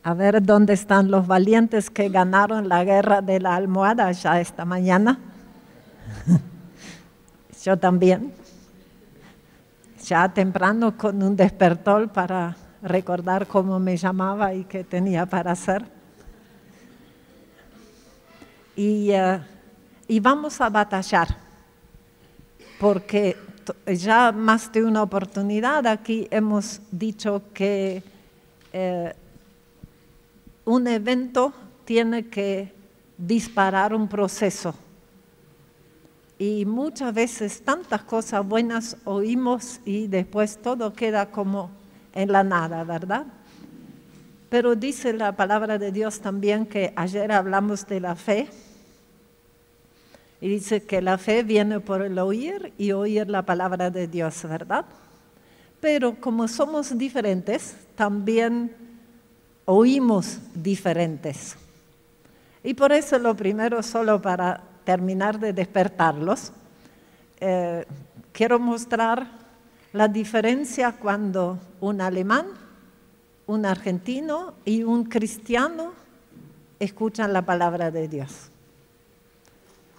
A ver dónde están los valientes que ganaron la guerra de la almohada ya esta mañana. Yo también. Ya temprano con un despertador para recordar cómo me llamaba y qué tenía para hacer. Y vamos a batallar, porque ya más de una oportunidad aquí hemos dicho que un evento tiene que disparar un proceso. Y muchas veces tantas cosas buenas oímos y después todo queda como en la nada, ¿verdad? Pero dice la palabra de Dios también que ayer hablamos de la fe. Y dice que la fe viene por el oír y oír la palabra de Dios, ¿verdad? Pero como somos diferentes, también oímos diferentes. Y por eso lo primero, solo para terminar de despertarlos, quiero mostrar la diferencia cuando un alemán, un argentino y un cristiano escuchan la palabra de Dios.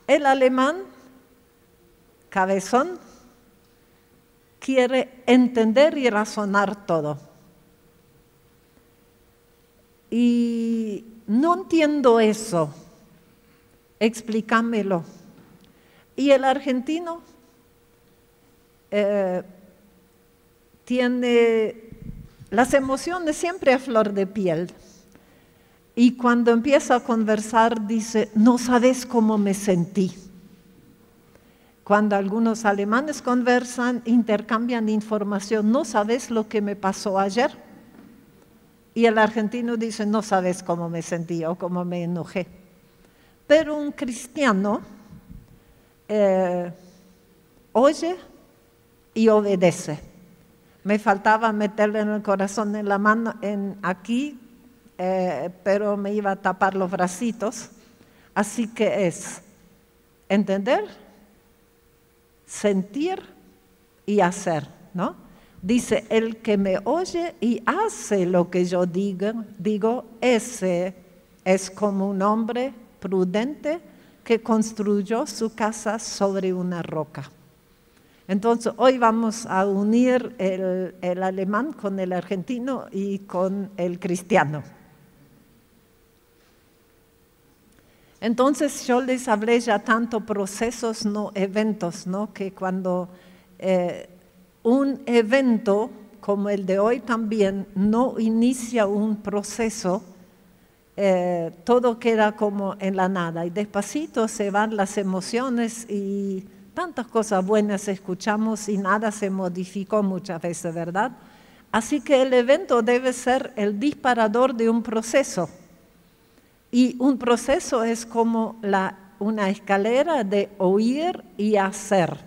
El alemán, cabezón, quiere entender y razonar todo. Y no entiendo eso, explícamelo. Y el argentino tiene las emociones siempre a flor de piel. Y cuando empieza a conversar dice, no sabes cómo me sentí. Cuando algunos alemanes conversan, intercambian información, no sabes lo que me pasó ayer. Y el argentino dice, no sabes cómo me sentí o cómo me enojé. Pero un cristiano oye y obedece. Me faltaba meterle en el corazón, en la mano, aquí, pero me iba a tapar los bracitos. Así que es entender, sentir y hacer, ¿no? Dice, el que me oye y hace lo que yo digo, ese es como un hombre prudente que construyó su casa sobre una roca. Entonces, hoy vamos a unir el alemán con el argentino y con el cristiano. Entonces, yo les hablé ya tanto procesos, no eventos, ¿no? Que cuando un evento como el de hoy también no inicia un proceso, todo queda como en la nada y despacito se van las emociones y tantas cosas buenas escuchamos y nada se modificó muchas veces, ¿verdad? Así que el evento debe ser el disparador de un proceso. Y un proceso es como una escalera de oír y hacer.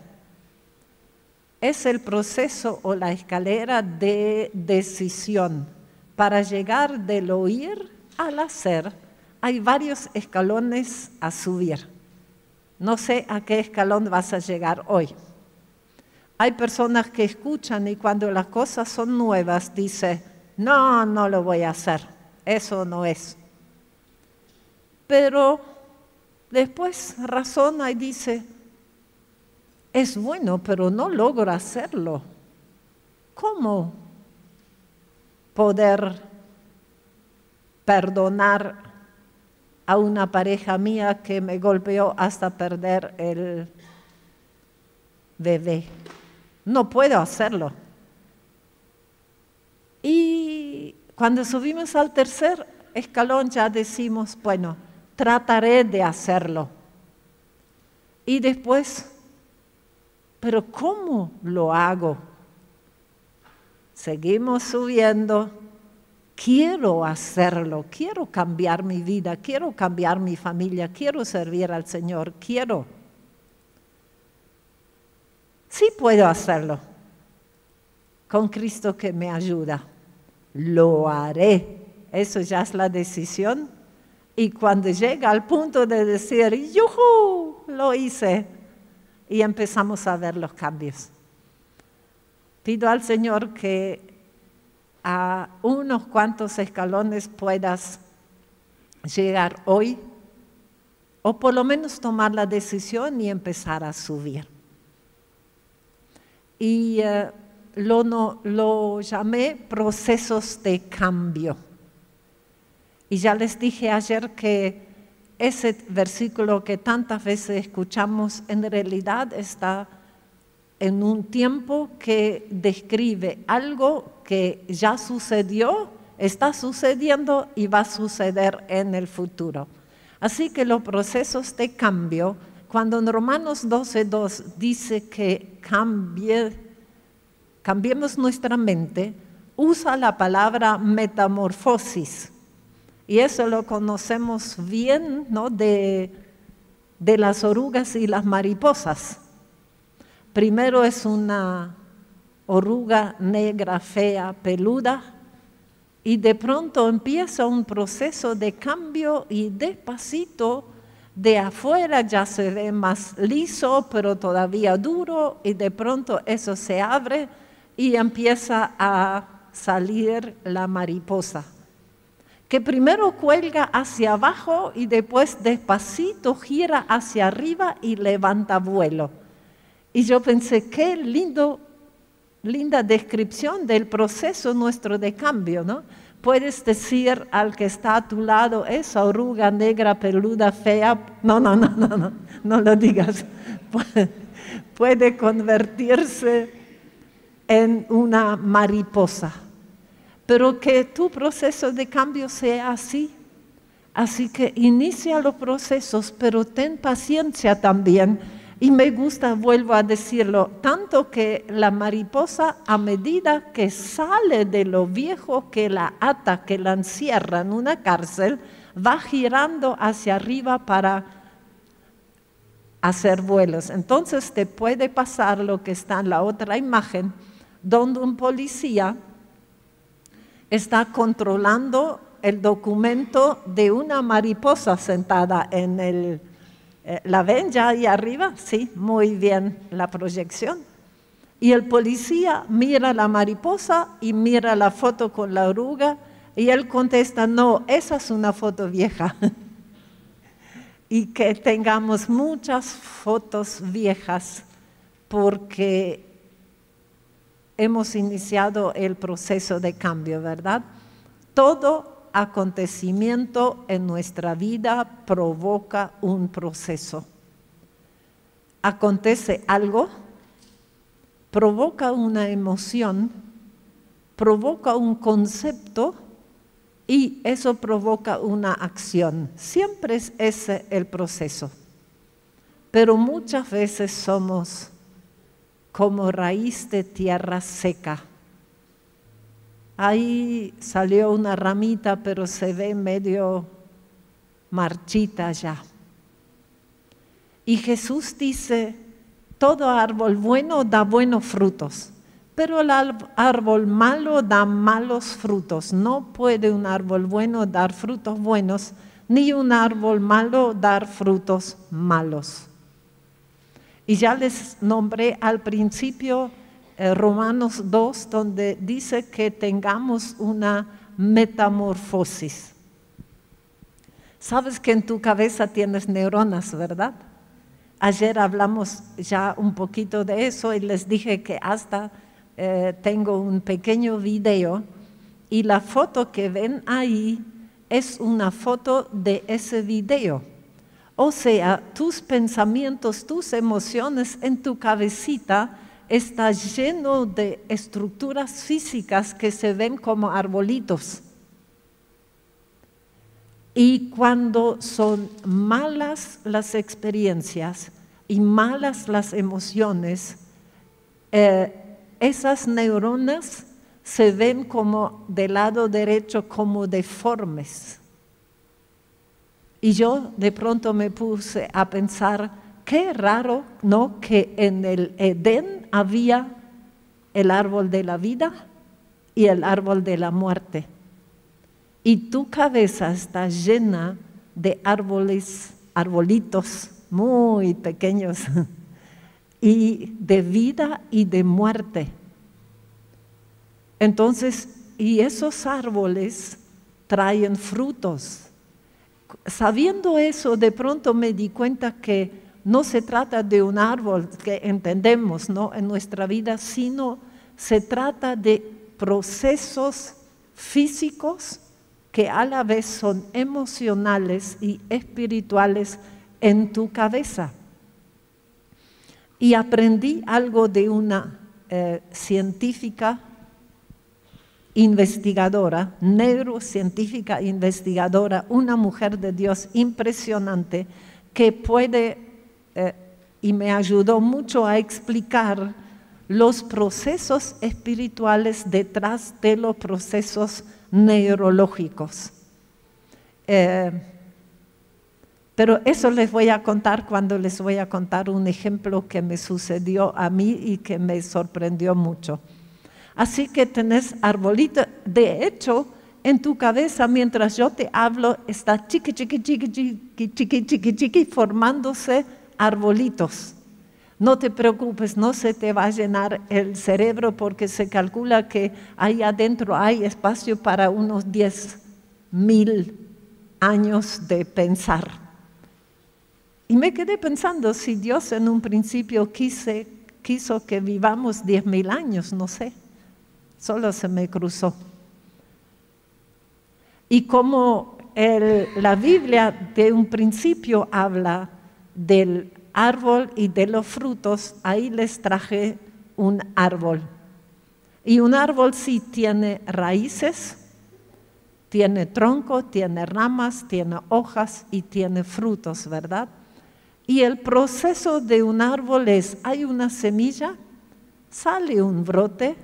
Es el proceso o la escalera de decisión. Para llegar del oír al hacer, hay varios escalones a subir. No sé a qué escalón vas a llegar hoy. Hay personas que escuchan y cuando las cosas son nuevas dicen, no, no lo voy a hacer, eso no es. Pero después razona y dice, es bueno, pero no logro hacerlo. ¿Cómo poder perdonar a una pareja mía que me golpeó hasta perder el bebé? No puedo hacerlo. Y cuando subimos al tercer escalón ya decimos, bueno, trataré de hacerlo. Y después, ¿pero cómo lo hago? Seguimos subiendo. Quiero hacerlo, quiero cambiar mi vida, quiero cambiar mi familia, quiero servir al Señor, quiero. Sí puedo hacerlo. Con Cristo que me ayuda. Lo haré. Eso ya es la decisión. Y cuando llega al punto de decir, ¡yujú! Lo hice. Y empezamos a ver los cambios. Pido al Señor que a unos cuantos escalones puedas llegar hoy, o por lo menos tomar la decisión y empezar a subir. Y lo llamé procesos de cambio. Y ya les dije ayer que ese versículo que tantas veces escuchamos en realidad está en un tiempo que describe algo que ya sucedió, está sucediendo y va a suceder en el futuro. Así que los procesos de cambio, cuando en Romanos 12:2 dice que cambiemos nuestra mente, usa la palabra metamorfosis. Y eso lo conocemos bien, ¿no? de las orugas y las mariposas. Primero es una oruga negra, fea, peluda, y de pronto empieza un proceso de cambio y despacito de afuera ya se ve más liso, pero todavía duro, y de pronto eso se abre y empieza a salir la mariposa, que primero cuelga hacia abajo y después despacito gira hacia arriba y levanta vuelo. Y yo pensé, qué linda descripción del proceso nuestro de cambio, ¿no? Puedes decir al que está a tu lado, esa oruga negra, peluda, fea, no lo digas. Puede convertirse en una mariposa. Pero que tu proceso de cambio sea así. Así que inicia los procesos, pero ten paciencia también. Y me gusta, vuelvo a decirlo, tanto que la mariposa, a medida que sale de lo viejo que la ata, que la encierra en una cárcel, va girando hacia arriba para hacer vuelos. Entonces te puede pasar lo que está en la otra imagen, donde un policía está controlando el documento de una mariposa sentada en el... ¿La ven ya ahí arriba? Sí, muy bien la proyección. Y el policía mira la mariposa y mira la foto con la oruga y él contesta, no, esa es una foto vieja. Y que tengamos muchas fotos viejas porque hemos iniciado el proceso de cambio, ¿verdad? Todo acontecimiento en nuestra vida provoca un proceso. Acontece algo, provoca una emoción, provoca un concepto y eso provoca una acción. Siempre es ese el proceso. Pero muchas veces somos como raíz de tierra seca. Ahí salió una ramita, pero se ve medio marchita ya. Y Jesús dice, todo árbol bueno da buenos frutos, pero el árbol malo da malos frutos. No puede un árbol bueno dar frutos buenos, ni un árbol malo dar frutos malos. Y ya les nombré al principio Romanos 2, donde dice que tengamos una metamorfosis. Sabes que en tu cabeza tienes neuronas, ¿verdad? Ayer hablamos ya un poquito de eso y les dije que hasta tengo un pequeño video y la foto que ven ahí es una foto de ese video. O sea, tus pensamientos, tus emociones en tu cabecita está lleno de estructuras físicas que se ven como arbolitos. Y cuando son malas las experiencias y malas las emociones, esas neuronas se ven como del lado derecho como deformes. Y yo de pronto me puse a pensar, qué raro, ¿no?, que en el Edén había el árbol de la vida y el árbol de la muerte. Y tu cabeza está llena de arbolitos muy pequeños, y de vida y de muerte. Entonces, y esos árboles traen frutos. Sabiendo eso, de pronto me di cuenta que no se trata de un árbol que entendemos, ¿no?, en nuestra vida, sino se trata de procesos físicos que a la vez son emocionales y espirituales en tu cabeza. Y aprendí algo de una científica investigadora, neurocientífica investigadora, una mujer de Dios impresionante, que puede, y me ayudó mucho a explicar los procesos espirituales detrás de los procesos neurológicos. Pero eso les voy a contar cuando les voy a contar un ejemplo que me sucedió a mí y que me sorprendió mucho. Así que tenés arbolitos. De hecho, en tu cabeza, mientras yo te hablo, está chiqui, formándose arbolitos. No te preocupes, no se te va a llenar el cerebro porque se calcula que ahí adentro hay espacio para unos 10.000 años de pensar. Y me quedé pensando, si Dios en un principio quiso que vivamos 10.000 años, no sé, solo se me cruzó. Y como la Biblia de un principio habla del árbol y de los frutos, ahí les traje un árbol. Y un árbol sí tiene raíces, tiene tronco, tiene ramas, tiene hojas y tiene frutos, ¿verdad? Y el proceso de un árbol es, hay una semilla, sale un brote,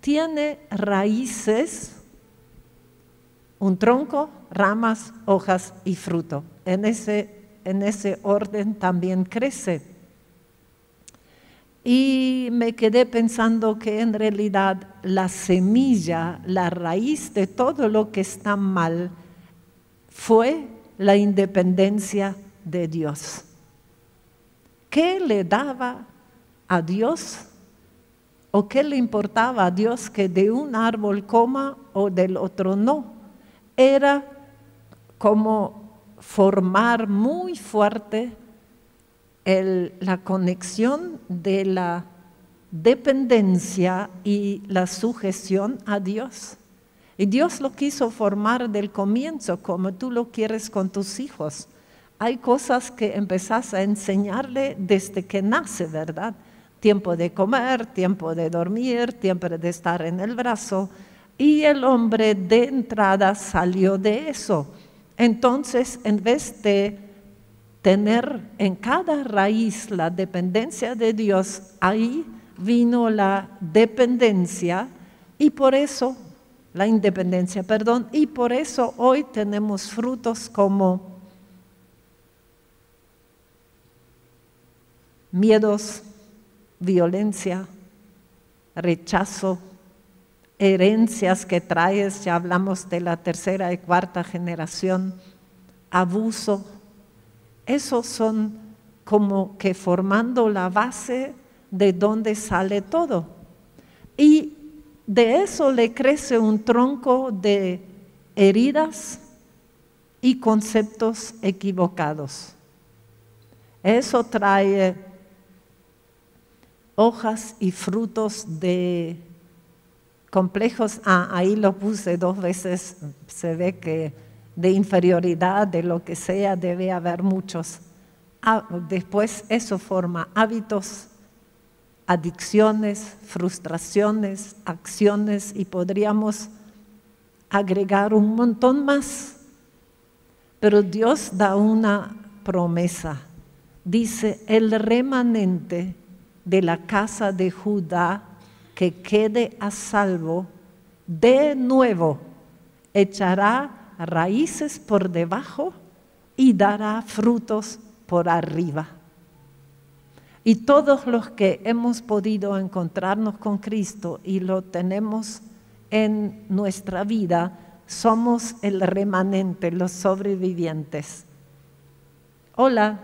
tiene raíces, un tronco, ramas, hojas y fruto. En ese orden también crece. Y me quedé pensando que en realidad la semilla, la raíz de todo lo que está mal, fue la independencia de Dios. ¿Qué le daba a Dios o qué le importaba a Dios que de un árbol coma o del otro no? Era como formar muy fuerte la conexión de la dependencia y la sujeción a Dios. Y Dios lo quiso formar del comienzo, como tú lo quieres con tus hijos. Hay cosas que empezás a enseñarle desde que nace, ¿verdad? Tiempo de comer, tiempo de dormir, tiempo de estar en el brazo. Y el hombre de entrada salió de eso. Entonces, en vez de tener en cada raíz la dependencia de Dios, ahí vino la dependencia y por eso, la independencia, perdón, y por eso hoy tenemos frutos como miedos, violencia, rechazo, herencias que traes, ya hablamos de la tercera y cuarta generación, abuso. Esos son como que formando la base de donde sale todo. Y de eso le crece un tronco de heridas y conceptos equivocados. Eso trae hojas y frutos de complejos, ahí lo puse 2 veces, se ve que de inferioridad, de lo que sea, debe haber muchos. Después eso forma hábitos, adicciones, frustraciones, acciones y podríamos agregar un montón más. Pero Dios da una promesa. Dice, el remanente de la casa de Judá que quede a salvo, de nuevo echará raíces por debajo y dará frutos por arriba. Y todos los que hemos podido encontrarnos con Cristo y lo tenemos en nuestra vida, somos el remanente, los sobrevivientes. Hola,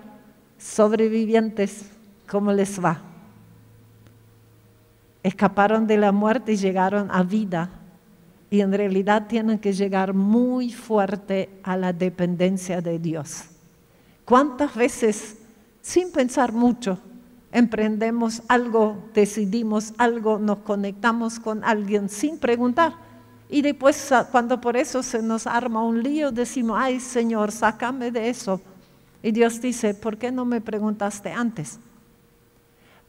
sobrevivientes, ¿cómo les va? Escaparon de la muerte y llegaron a vida. y en realidad tienen que llegar muy fuerte a la dependencia de Dios. ¿Cuántas veces, sin pensar mucho, emprendemos algo, decidimos algo, nos conectamos con alguien sin preguntar? Y después, cuando por eso se nos arma un lío, decimos, ay Señor, sácame de eso. Y Dios dice, ¿por qué no me preguntaste antes?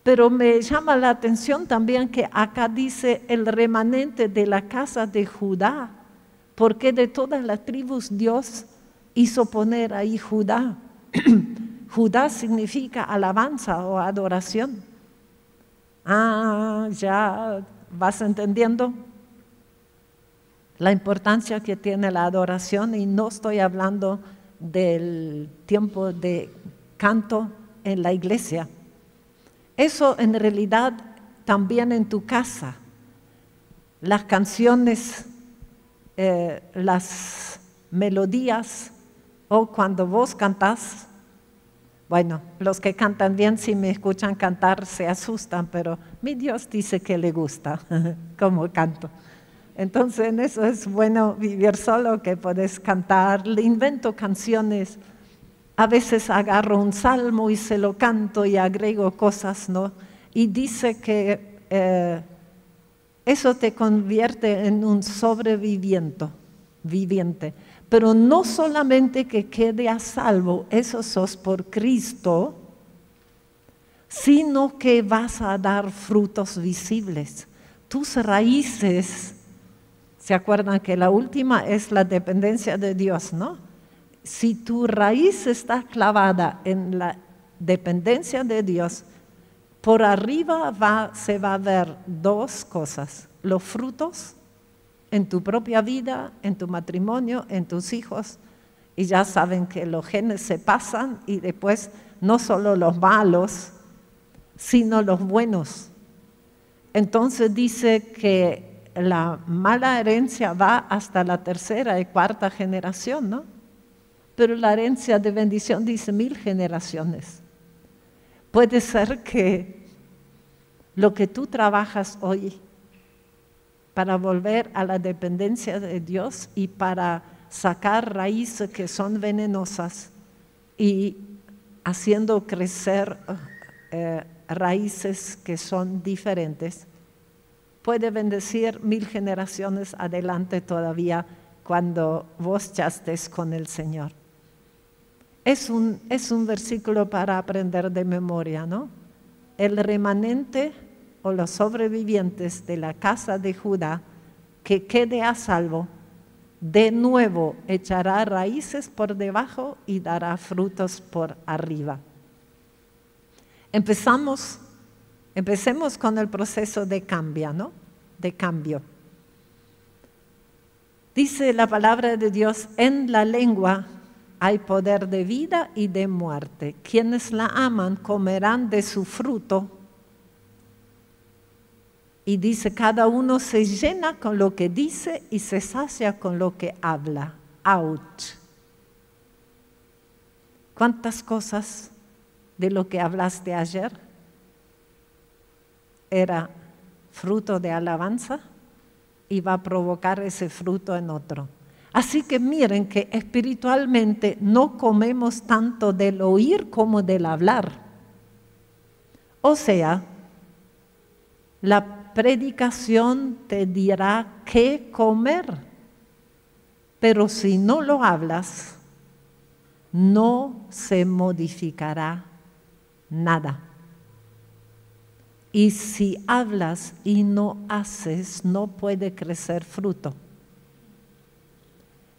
Pero me llama la atención también que acá dice el remanente de la casa de Judá, porque de todas las tribus Dios hizo poner ahí Judá. Judá significa alabanza o adoración. Ah, ya vas entendiendo la importancia que tiene la adoración, y no estoy hablando del tiempo de canto en la iglesia. Eso en realidad también en tu casa. Las canciones, las melodías, o cuando vos cantás, bueno, los que cantan bien, si me escuchan cantar se asustan, pero mi Dios dice que le gusta cómo canto. Entonces en eso es bueno vivir solo, que puedes cantar. Le invento canciones. A veces agarro un salmo y se lo canto y agrego cosas, ¿no? Y dice que eso te convierte en un sobreviviente. Pero no solamente que quede a salvo, eso sos por Cristo, sino que vas a dar frutos visibles. Tus raíces, ¿se acuerdan que la última es la dependencia de Dios, no? Si tu raíz está clavada en la dependencia de Dios, por arriba se va a ver dos cosas: los frutos en tu propia vida, en tu matrimonio, en tus hijos. Y ya saben que los genes se pasan, y después no solo los malos, sino los buenos. Entonces dice que la mala herencia va hasta la tercera y cuarta generación, ¿no? Pero la herencia de bendición dice 1000 generaciones. Puede ser que lo que tú trabajas hoy para volver a la dependencia de Dios y para sacar raíces que son venenosas y haciendo crecer raíces que son diferentes, puede bendecir 1000 generaciones adelante todavía cuando vos ya estés con el Señor. Es un versículo para aprender de memoria, ¿no? El remanente o los sobrevivientes de la casa de Judá que quede a salvo, de nuevo echará raíces por debajo y dará frutos por arriba. Empecemos con el proceso de cambio, ¿no? De cambio. Dice la palabra de Dios, en la lengua hay poder de vida y de muerte. Quienes la aman comerán de su fruto. Y dice, cada uno se llena con lo que dice y se sacia con lo que habla. Ouch. ¿Cuántas cosas de lo que hablaste ayer era fruto de alabanza y va a provocar ese fruto en otro? Así que miren que espiritualmente no comemos tanto del oír como del hablar. O sea, la predicación te dirá qué comer, pero si no lo hablas, no se modificará nada. Y si hablas y no haces, no puede crecer fruto.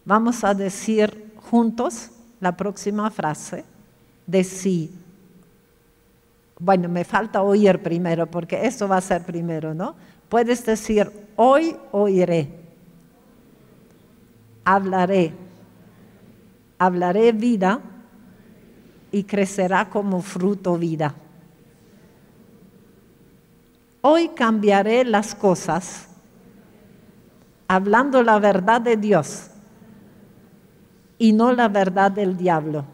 Vamos a decir juntos la próxima frase de sí. Bueno, me falta oír primero, porque eso va a ser primero, ¿no? Puedes decir, hoy oiré, hablaré vida y crecerá como fruto vida. Hoy cambiaré las cosas, hablando la verdad de Dios y no la verdad del diablo,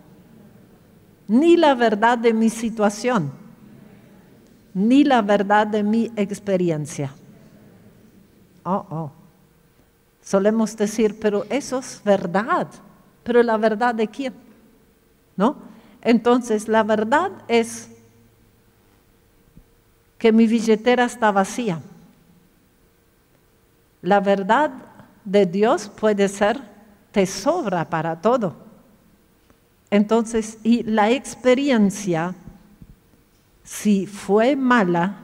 ni la verdad de mi situación, ni la verdad de mi experiencia. Solemos decir, pero eso es verdad. ¿Pero la verdad de quién? ¿No? Entonces, la verdad es que mi billetera está vacía. La verdad de Dios puede ser, te sobra para todo. Entonces, y la experiencia, si fue mala,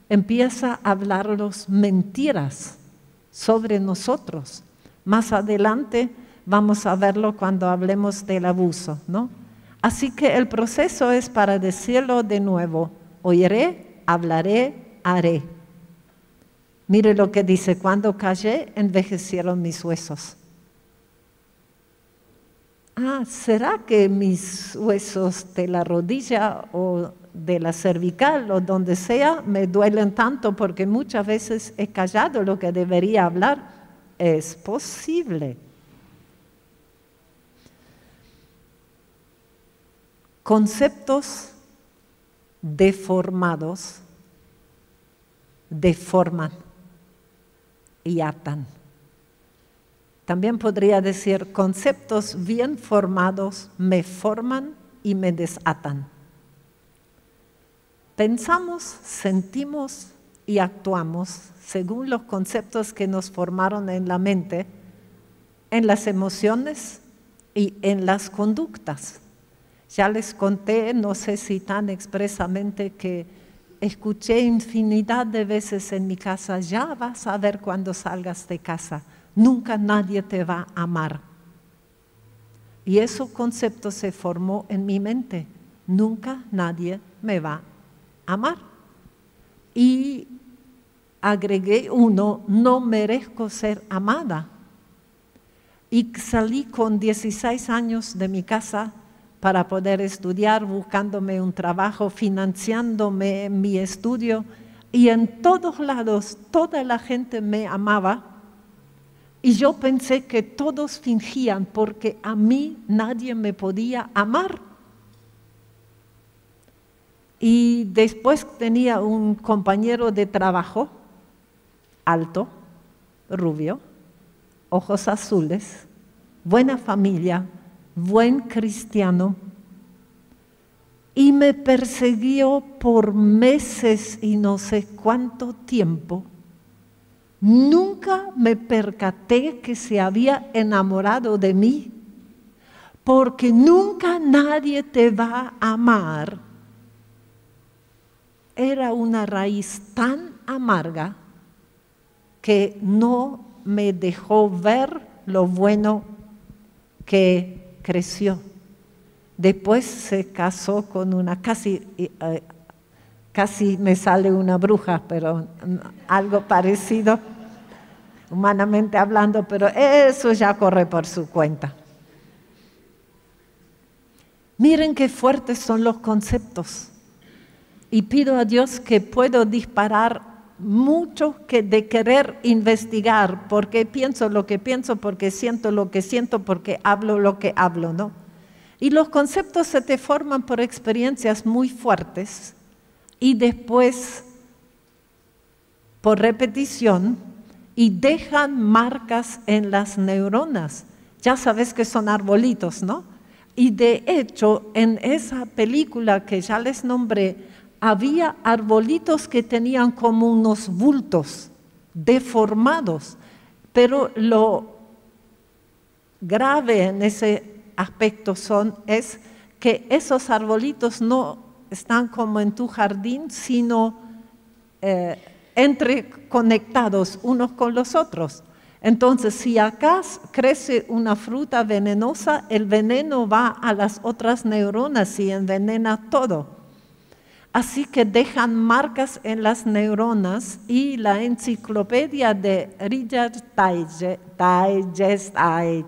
empieza a hablarnos mentiras sobre nosotros. Más adelante vamos a verlo cuando hablemos del abuso, ¿no? Así que el proceso es para decirlo de nuevo: oiré, hablaré, haré. Mire lo que dice: cuando callé, envejecieron mis huesos. ¿Será que mis huesos de la rodilla o de la cervical o donde sea me duelen tanto porque muchas veces he callado lo que debería hablar? Es posible. Conceptos deformados deforman y atan. También podría decir, conceptos bien formados me forman y me desatan. Pensamos, sentimos y actuamos según los conceptos que nos formaron en la mente, en las emociones y en las conductas. Ya les conté, no sé si tan expresamente, que escuché infinidad de veces en mi casa: ya vas a ver cuando salgas de casa, nunca nadie te va a amar. Y ese concepto se formó en mi mente: nunca nadie me va a amar. Y agregué uno: no merezco ser amada. Y salí con 16 años de mi casa para poder estudiar, buscándome un trabajo, financiándome mi estudio, y en todos lados toda la gente me amaba, y yo pensé que todos fingían porque a mí nadie me podía amar. Y después tenía un compañero de trabajo, alto, rubio, ojos azules, buena familia, buen cristiano, y me persiguió por meses y no sé cuánto tiempo. Nunca me percaté que se había enamorado de mí, porque nunca nadie te va a amar. Era una raíz tan amarga que no me dejó ver lo bueno que creció. Después se casó con una, casi me sale una bruja, pero algo parecido, humanamente hablando, pero eso ya corre por su cuenta. Miren qué fuertes son los conceptos. Y pido a Dios que puedo disparar mucho de querer investigar, porque pienso lo que pienso, porque siento lo que siento, porque hablo lo que hablo, ¿no? Y los conceptos se te forman por experiencias muy fuertes y después por repetición, y dejan marcas en las neuronas. Ya sabes que son arbolitos, ¿no? Y de hecho, en esa película que ya les nombré, había arbolitos que tenían como unos bultos deformados, pero lo grave en ese aspecto es que esos arbolitos no están como en tu jardín, sino entreconectados unos con los otros. Entonces, si acá crece una fruta venenosa, el veneno va a las otras neuronas y envenena todo. Así que dejan marcas en las neuronas, y la enciclopedia de Reader's Digest,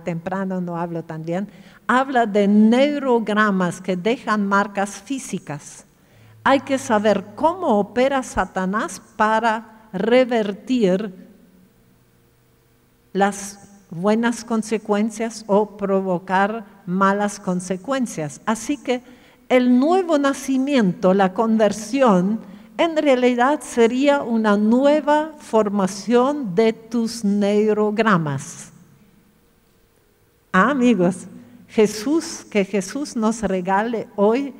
temprano no hablo tan bien, habla de neurogramas que dejan marcas físicas. Hay que saber cómo opera Satanás para revertir las buenas consecuencias o provocar malas consecuencias. Así que el nuevo nacimiento, la conversión, en realidad sería una nueva formación de tus neurogramas. Amigos, que Jesús nos regale hoy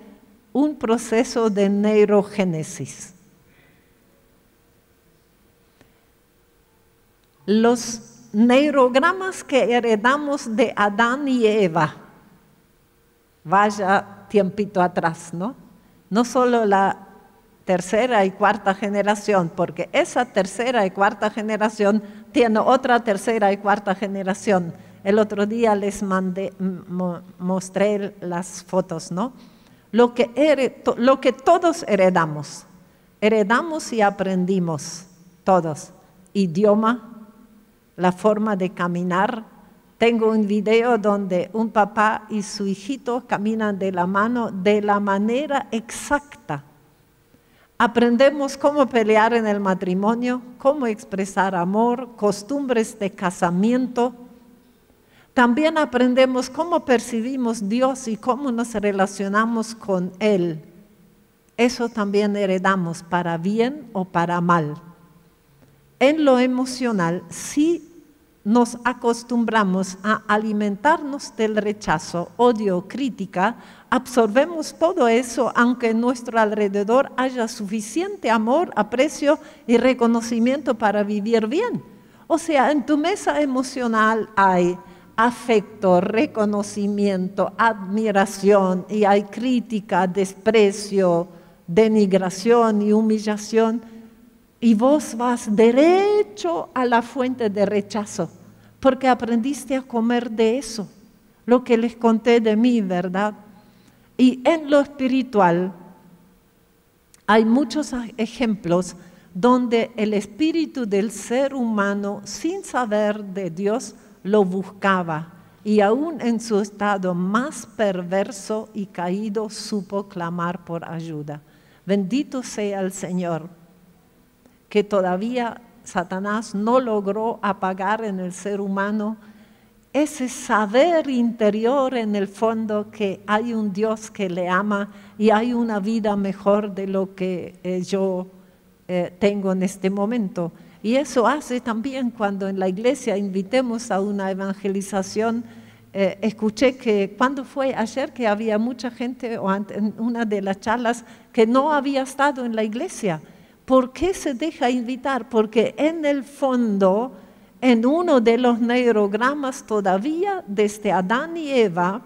un proceso de neurogénesis. Los neurogramas que heredamos de Adán y Eva, vaya tiempito atrás, ¿no? No solo la tercera y cuarta generación, porque esa tercera y cuarta generación tiene otra tercera y cuarta generación. El otro día les mostré las fotos, ¿no? Lo que todos heredamos y aprendimos, todos. Idioma, la forma de caminar. Tengo un video donde un papá y su hijito caminan de la mano de la manera exacta. Aprendemos cómo pelear en el matrimonio, cómo expresar amor, costumbres de casamiento. También aprendemos cómo percibimos Dios y cómo nos relacionamos con Él. Eso también heredamos para bien o para mal. En lo emocional, si nos acostumbramos a alimentarnos del rechazo, odio, crítica, absorbemos todo eso aunque en nuestro alrededor haya suficiente amor, aprecio y reconocimiento para vivir bien. O sea, en tu mesa emocional hay afecto, reconocimiento, admiración y hay crítica, desprecio, denigración y humillación. Y vos vas derecho a la fuente de rechazo, porque aprendiste a comer de eso, lo que les conté de mí, ¿verdad? Y en lo espiritual hay muchos ejemplos donde el espíritu del ser humano, sin saber de Dios, lo buscaba y aún en su estado más perverso y caído supo clamar por ayuda. Bendito sea el Señor, que todavía Satanás no logró apagar en el ser humano ese saber interior en el fondo que hay un Dios que le ama y hay una vida mejor de lo que yo tengo en este momento. Y eso hace también cuando en la iglesia invitemos a una evangelización. Escuché que cuando fue ayer que había mucha gente o en una de las charlas que no había estado en la iglesia. ¿Por qué se deja invitar? Porque en el fondo, en uno de los neurogramas todavía, desde Adán y Eva,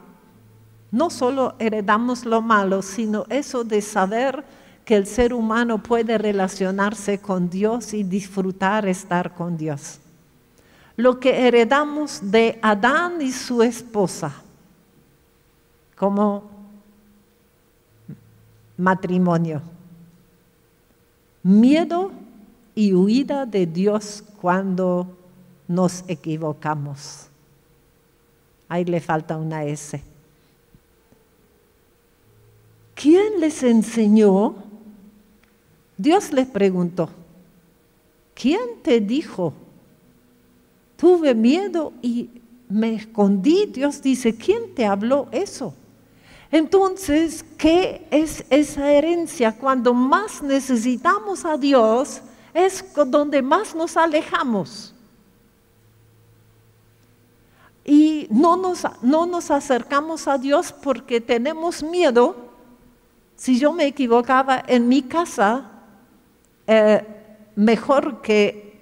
no solo heredamos lo malo, sino eso de saber que el ser humano puede relacionarse con Dios y disfrutar estar con Dios. Lo que heredamos de Adán y su esposa, como matrimonio. Miedo y huida de Dios cuando nos equivocamos. Ahí le falta una S. ¿Quién les enseñó? Dios les preguntó. ¿Quién te dijo? Tuve miedo y me escondí. Dios dice, ¿quién te habló eso? Entonces, ¿qué es esa herencia? Cuando más necesitamos a Dios, es donde más nos alejamos. Y no nos acercamos a Dios porque tenemos miedo. Si yo me equivocaba en mi casa, mejor que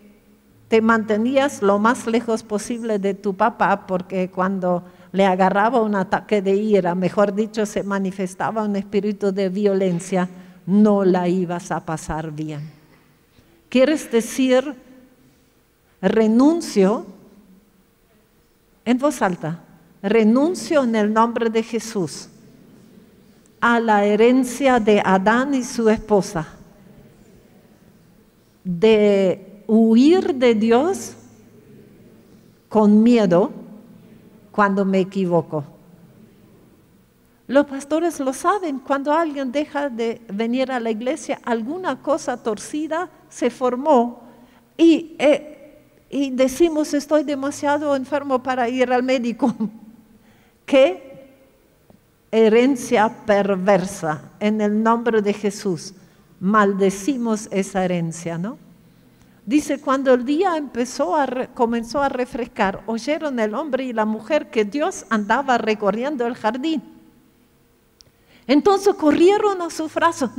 te mantenías lo más lejos posible de tu papá, porque cuando le agarraba un ataque de ira, mejor dicho, se manifestaba un espíritu de violencia, no la ibas a pasar bien. ¿Quieres decir renuncio? En voz alta, renuncio en el nombre de Jesús a la herencia de Adán y su esposa, de huir de Dios con miedo cuando me equivoco. Los pastores lo saben, cuando alguien deja de venir a la iglesia, alguna cosa torcida se formó y decimos, estoy demasiado enfermo para ir al médico. ¿Qué herencia perversa? En el nombre de Jesús, maldecimos esa herencia, ¿no? Dice, cuando el día comenzó a refrescar, oyeron el hombre y la mujer que Dios andaba recorriendo el jardín. Entonces corrieron a sus brazos,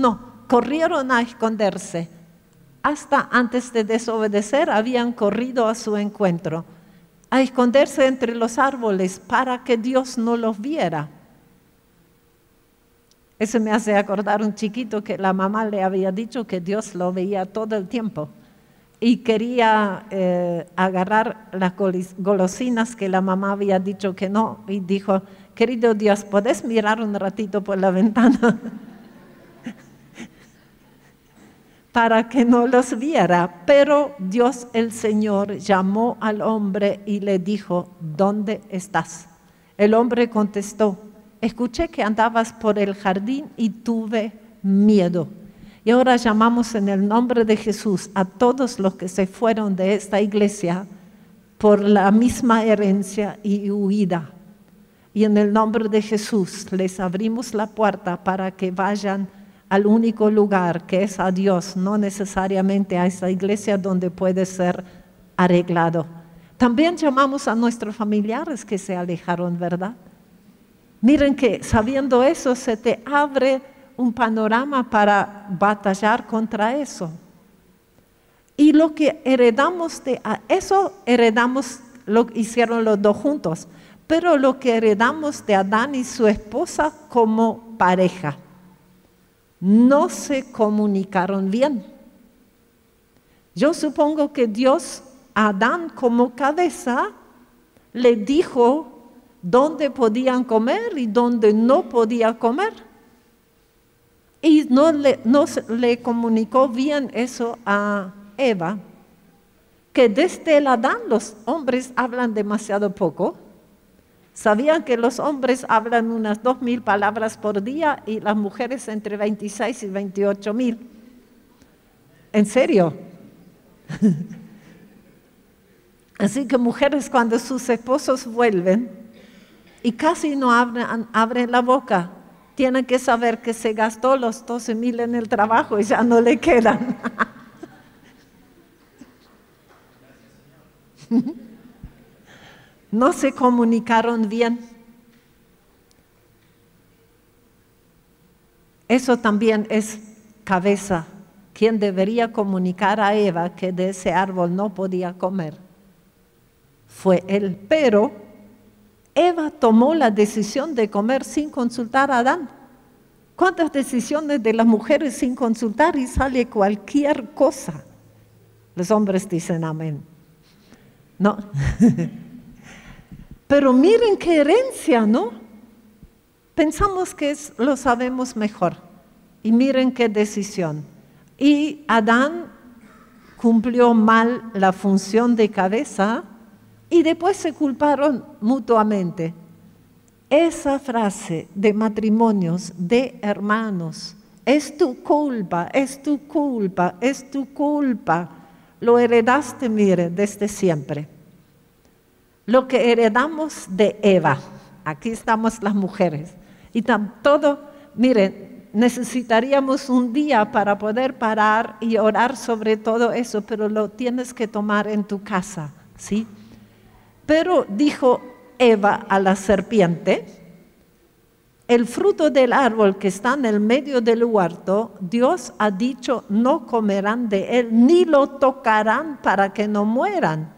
corrieron a esconderse. Hasta antes de desobedecer habían corrido a su encuentro, a esconderse entre los árboles para que Dios no los viera. Eso me hace acordar un chiquito que la mamá le había dicho que Dios lo veía todo el tiempo. Y quería agarrar las golosinas que la mamá había dicho que no. Y dijo, querido Dios, ¿podés mirar un ratito por la ventana? Para que no los viera. Pero Dios el Señor llamó al hombre y le dijo, ¿dónde estás? El hombre contestó, escuché que andabas por el jardín y tuve miedo. Y ahora llamamos en el nombre de Jesús a todos los que se fueron de esta iglesia por la misma herencia y huida. Y en el nombre de Jesús les abrimos la puerta para que vayan al único lugar que es a Dios, no necesariamente a esa iglesia donde puede ser arreglado. También llamamos a nuestros familiares que se alejaron, ¿verdad? Miren que sabiendo eso se te abre un panorama para batallar contra eso. Y lo que heredamos de eso, lo hicieron los dos juntos, pero lo que heredamos de Adán y su esposa como pareja, no se comunicaron bien. Yo supongo que Dios a Adán como cabeza le dijo dónde podían comer y dónde no podía comer. Y no le comunicó bien eso a Eva, que desde el Adán los hombres hablan demasiado poco. ¿Sabían que los hombres hablan unas 2,000 palabras por día y las mujeres entre 26 y 28,000? ¿En serio? Así que mujeres, cuando sus esposos vuelven y casi no abren la boca, tienen que saber que se gastó los 12,000 en el trabajo y ya no le quedan. No se comunicaron bien. Eso también es cabeza. Quien debería comunicar a Eva que de ese árbol no podía comer fue él. Pero Eva tomó la decisión de comer sin consultar a Adán. ¿Cuántas decisiones de las mujeres sin consultar y sale cualquier cosa? Los hombres dicen amén. No. Pero miren qué herencia, ¿no? Pensamos que lo sabemos mejor. Y miren qué decisión. Y Adán cumplió mal la función de cabeza y después se culparon mutuamente. Esa frase de matrimonios, de hermanos, es tu culpa, es tu culpa, es tu culpa. Lo heredaste, mire, desde siempre. Lo que heredamos de Eva, aquí estamos las mujeres, y todo, miren, necesitaríamos un día para poder parar y orar sobre todo eso, pero lo tienes que tomar en tu casa, ¿sí? Pero dijo Eva a la serpiente, el fruto del árbol que está en el medio del huerto, Dios ha dicho, no comerán de él, ni lo tocarán para que no mueran.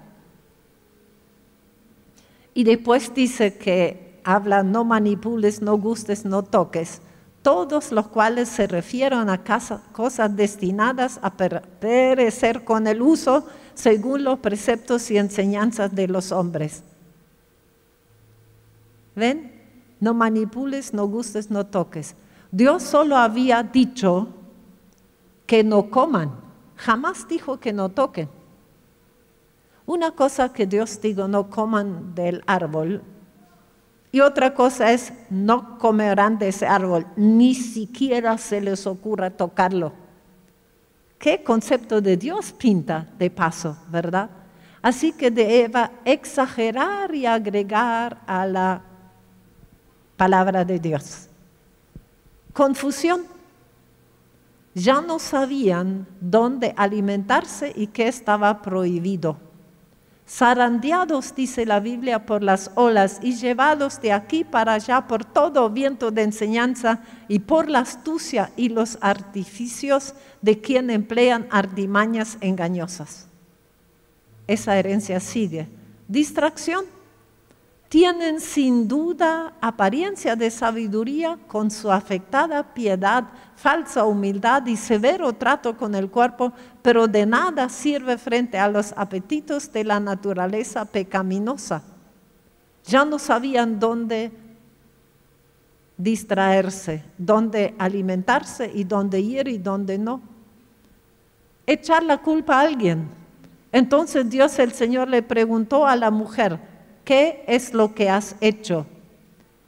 Y después dice que habla, no manipules, no gustes, no toques, todos los cuales se refieren a cosas destinadas a perecer con el uso, según los preceptos y enseñanzas de los hombres. ¿Ven? No manipules, no gustes, no toques. Dios solo había dicho que no coman, jamás dijo que no toquen. Una cosa que Dios dijo, no coman del árbol, y otra cosa es, no comerán de ese árbol, ni siquiera se les ocurra tocarlo. ¿Qué concepto de Dios pinta de paso, verdad? Así que de Eva exagerar y agregar a la palabra de Dios. Confusión. ya no sabían dónde alimentarse y qué estaba prohibido. Zarandeados, dice la Biblia, por las olas y llevados de aquí para allá por todo viento de enseñanza y por la astucia y los artificios de quien emplean artimañas engañosas. Esa herencia sigue. Distracción. Tienen sin duda apariencia de sabiduría con su afectada piedad, falsa humildad y severo trato con el cuerpo, pero de nada sirve frente a los apetitos de la naturaleza pecaminosa. Ya no sabían dónde distraerse, dónde alimentarse y dónde ir y dónde no. Echar la culpa a alguien. Entonces Dios el Señor le preguntó a la mujer, ¿qué es lo que has hecho?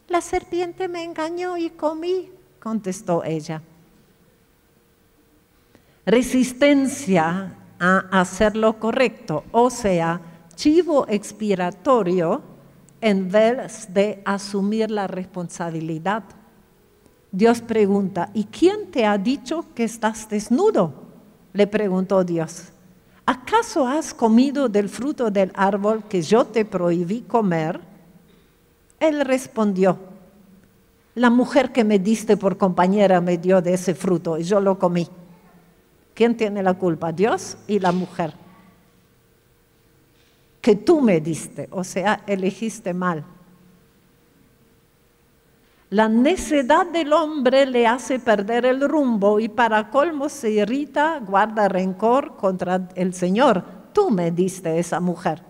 La serpiente me engañó y comí, contestó ella. Resistencia a hacer lo correcto, o sea, chivo expiatorio en vez de asumir la responsabilidad. Dios pregunta, ¿y quién te ha dicho que estás desnudo? Le preguntó Dios. ¿Acaso has comido del fruto del árbol que yo te prohibí comer? Él respondió, la mujer que me diste por compañera me dio de ese fruto y yo lo comí. ¿Quién tiene la culpa? Dios y la mujer. Que tú me diste, o sea, elegiste mal. La necedad del hombre le hace perder el rumbo y para colmo se irrita, guarda rencor contra el Señor. Tú me diste esa mujer.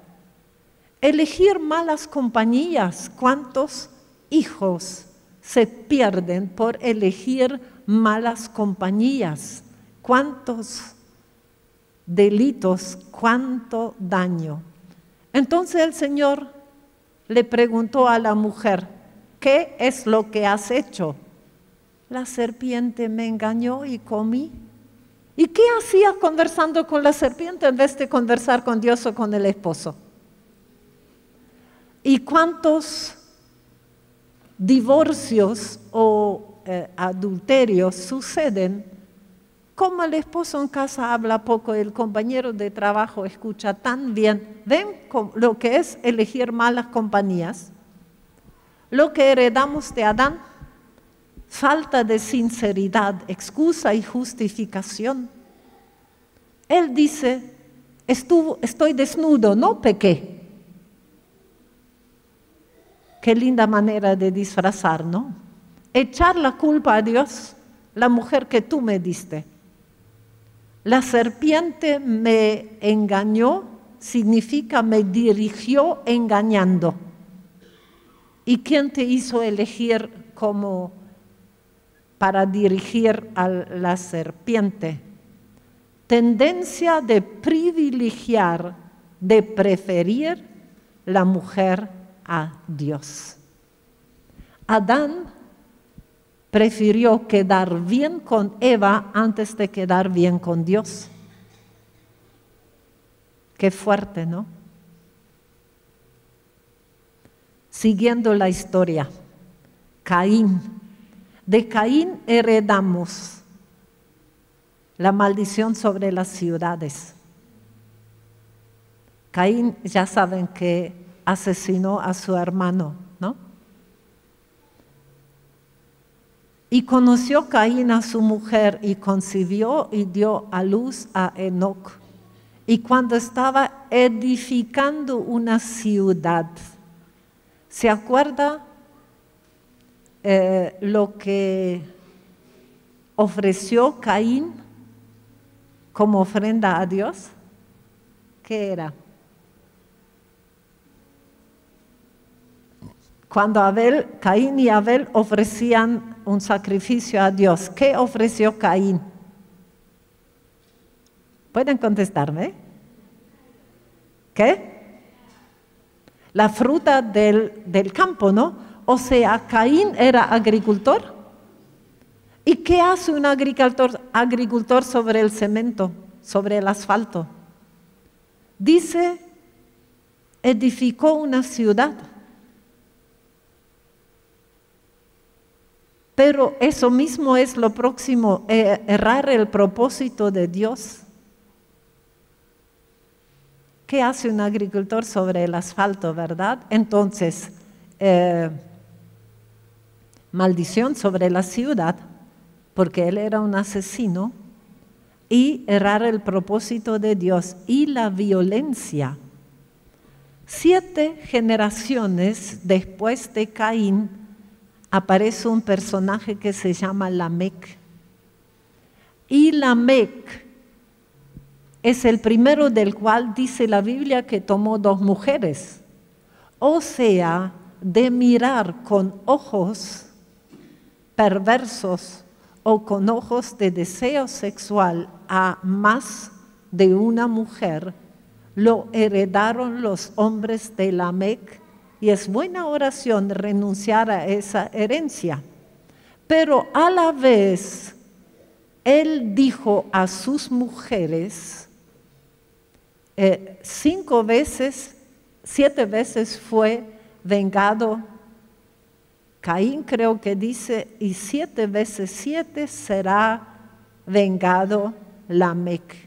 Elegir malas compañías. ¿Cuántos hijos se pierden por elegir malas compañías? ¿Cuántos delitos? ¿Cuánto daño? Entonces el Señor le preguntó a la mujer, ¿qué es lo que has hecho? La serpiente me engañó y comí. ¿Y qué hacía conversando con la serpiente en vez de conversar con Dios o con el esposo? ¿Y cuántos divorcios o adulterios suceden? Como el esposo en casa habla poco, el compañero de trabajo escucha tan bien. ¿Ven lo que es elegir malas compañías? Lo que heredamos de Adán, falta de sinceridad, excusa y justificación. Él dice, estoy desnudo, no pequé. Qué linda manera de disfrazar, ¿no? Echar la culpa a Dios, la mujer que tú me diste. La serpiente me engañó, significa me dirigió engañando. ¿Y quién te hizo elegir como para dirigir a la serpiente? Tendencia de privilegiar, de preferir la mujer a Dios. Adán prefirió quedar bien con Eva antes de quedar bien con Dios. Qué fuerte, ¿no? Siguiendo la historia, Caín. De Caín heredamos la maldición sobre las ciudades. Caín, ya saben que asesinó a su hermano, ¿no? Y conoció Caín a su mujer y concibió y dio a luz a Enoc. Y cuando estaba edificando una ciudad, ¿se acuerda lo que ofreció Caín como ofrenda a Dios? ¿Qué era? Cuando Caín y Abel ofrecían un sacrificio a Dios, ¿qué ofreció Caín? ¿Pueden contestarme? ¿Qué? La fruta del campo, ¿no? O sea, Caín era agricultor. ¿Y qué hace un agricultor sobre el cemento, sobre el asfalto? Dice, edificó una ciudad. Pero eso mismo es lo próximo, errar el propósito de Dios. ¿Qué hace un agricultor sobre el asfalto, verdad? Entonces, maldición sobre la ciudad, porque él era un asesino, y errar el propósito de Dios y la violencia. 7 generaciones después de Caín aparece un personaje que se llama Lamec. Y Lamec es el primero del cual dice la Biblia que tomó 2 mujeres. O sea, de mirar con ojos perversos o con ojos de deseo sexual a más de una mujer, lo heredaron los hombres de Lamec, y es buena oración renunciar a esa herencia. Pero a la vez, él dijo a sus mujeres, 7 veces fue vengado Caín, creo que dice, y 7 veces 7 será vengado Lamec.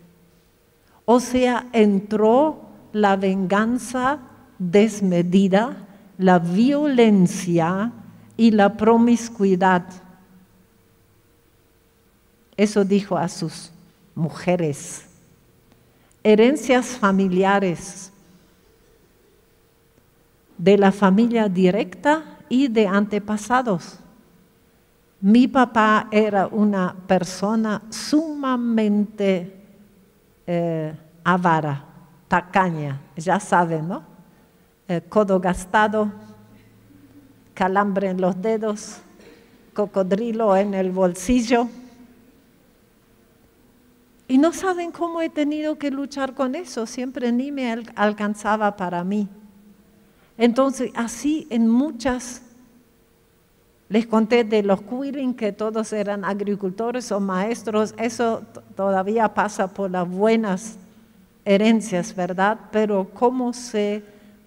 O sea, entró la venganza desmedida, la violencia y la promiscuidad. Eso dijo a sus mujeres. Herencias familiares de la familia directa y de antepasados. Mi papá era una persona sumamente avara, tacaña, ya saben, ¿no? Codo gastado, calambre en los dedos, cocodrilo en el bolsillo. Y no saben cómo he tenido que luchar con eso, siempre ni me alcanzaba para mí. Entonces, así en muchas, les conté de los Quirin, que todos eran agricultores o maestros, eso todavía pasa por las buenas herencias, ¿verdad? Pero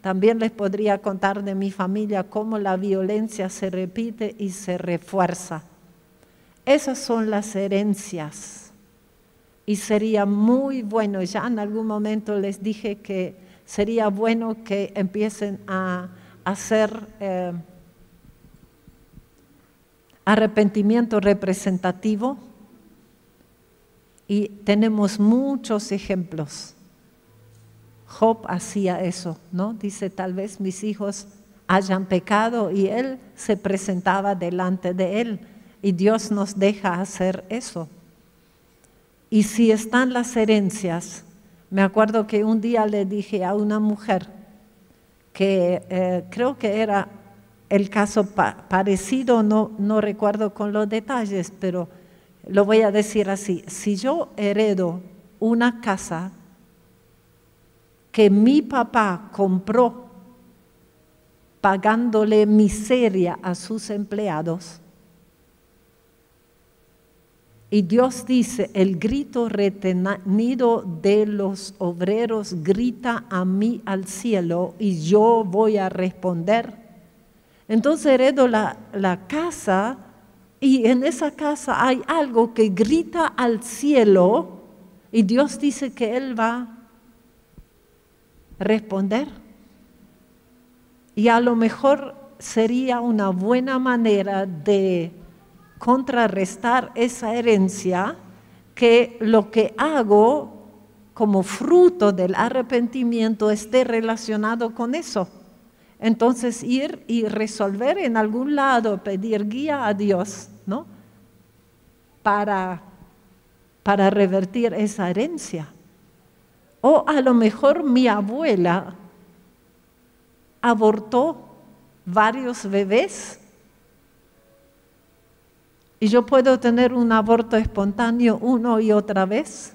también les podría contar de mi familia, cómo la violencia se repite y se refuerza. Esas son las herencias. Y sería muy bueno, ya en algún momento les dije que sería bueno que empiecen a hacer arrepentimiento representativo, y tenemos muchos ejemplos. Job hacía eso, ¿no? Dice, tal vez mis hijos hayan pecado, y él se presentaba delante de él, y Dios nos deja hacer eso. Y si están las herencias, me acuerdo que un día le dije a una mujer que creo que era el caso parecido, no recuerdo con los detalles, pero lo voy a decir así: si yo heredo una casa que mi papá compró pagándole miseria a sus empleados, y Dios dice, el grito retenido de los obreros grita a mí al cielo y yo voy a responder. Entonces heredo la casa, y en esa casa hay algo que grita al cielo y Dios dice que Él va a responder. Y a lo mejor sería una buena manera de contrarrestar esa herencia, que lo que hago como fruto del arrepentimiento esté relacionado con eso. Entonces ir y resolver en algún lado, pedir guía a Dios, ¿no? Para revertir esa herencia. O a lo mejor mi abuela abortó varios bebés, y yo puedo tener un aborto espontáneo una y otra vez,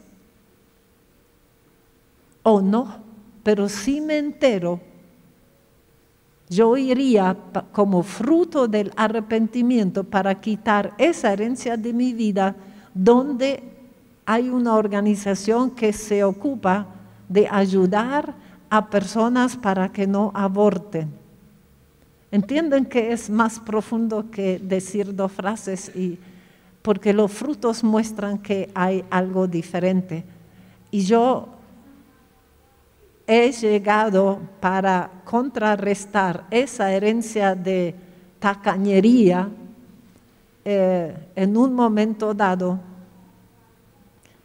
o no, pero si me entero, yo iría como fruto del arrepentimiento para quitar esa herencia de mi vida, donde hay una organización que se ocupa de ayudar a personas para que no aborten. Entienden que es más profundo que decir dos frases, porque los frutos muestran que hay algo diferente. Y yo he llegado para contrarrestar esa herencia de tacañería en un momento dado,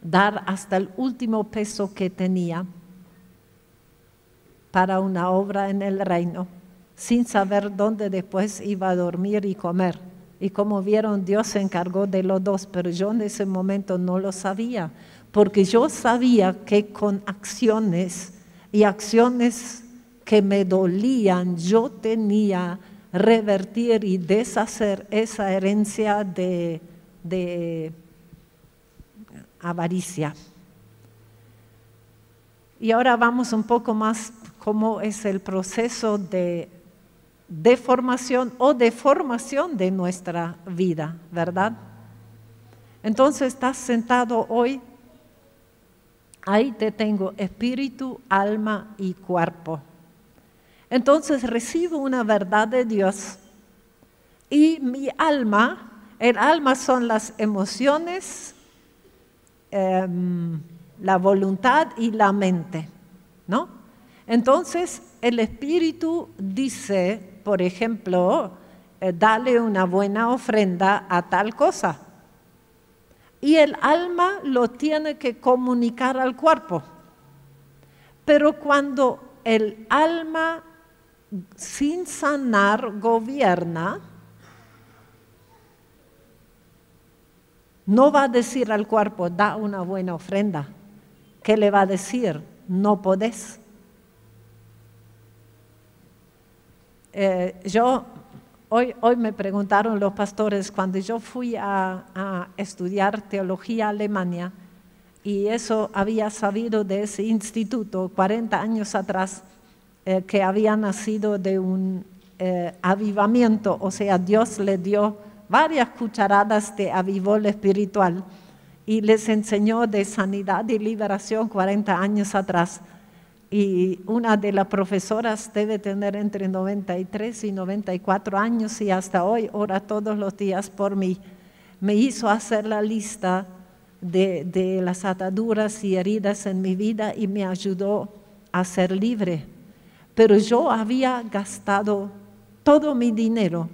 dar hasta el último peso que tenía para una obra en el reino, sin saber dónde después iba a dormir y comer. Y como vieron, Dios se encargó de los dos, pero yo en ese momento no lo sabía, porque yo sabía que con acciones y acciones que me dolían, yo tenía revertir y deshacer esa herencia de avaricia. Y ahora vamos un poco más cómo es el proceso de deformación o deformación de nuestra vida, ¿verdad? Entonces estás sentado hoy, ahí te tengo espíritu, alma y cuerpo. Entonces recibo una verdad de Dios y mi alma, el alma son las emociones, la voluntad y la mente, ¿no? Entonces el espíritu dice, por ejemplo, dale una buena ofrenda a tal cosa. Y el alma lo tiene que comunicar al cuerpo. Pero cuando el alma sin sanar gobierna, no va a decir al cuerpo, da una buena ofrenda. ¿Qué le va a decir? No podés. Hoy me preguntaron los pastores, cuando yo fui a estudiar teología a Alemania, y eso había sabido de ese instituto 40 años atrás, que había nacido de un avivamiento, o sea, Dios le dio varias cucharadas de avivol espiritual y les enseñó de sanidad y liberación 40 años atrás. Y una de las profesoras debe tener entre 93 y 94 años y hasta hoy ora todos los días por mí. Me hizo hacer la lista de las ataduras y heridas en mi vida y me ayudó a ser libre. Pero yo había gastado todo mi dinero.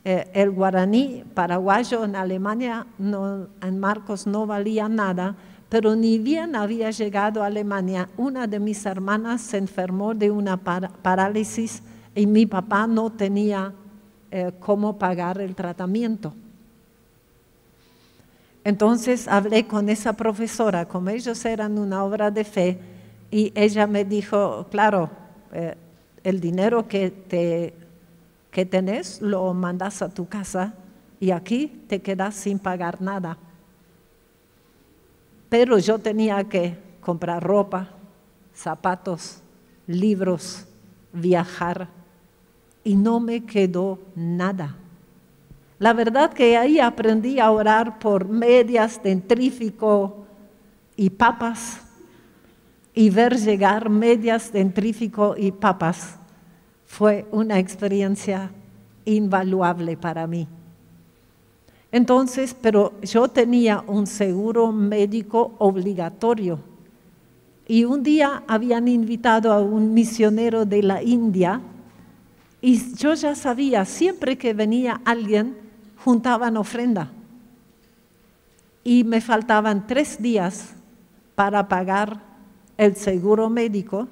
El guaraní paraguayo en Alemania, en Marcos no valía nada, pero ni bien había llegado a Alemania, una de mis hermanas se enfermó de una parálisis y mi papá no tenía cómo pagar el tratamiento. Entonces hablé con esa profesora, como ellos eran una obra de fe, y ella me dijo, claro, el dinero que tenés lo mandas a tu casa y aquí te quedas sin pagar nada. Pero yo tenía que comprar ropa, zapatos, libros, viajar y no me quedó nada. La verdad que ahí aprendí a orar por medias, dentrífico y papas y ver llegar medias, dentrífico y papas fue una experiencia invaluable para mí. Entonces, pero yo tenía un seguro médico obligatorio y un día habían invitado a un misionero de la India y yo ya sabía, siempre que venía alguien, juntaban ofrenda y me faltaban 3 días para pagar el seguro médico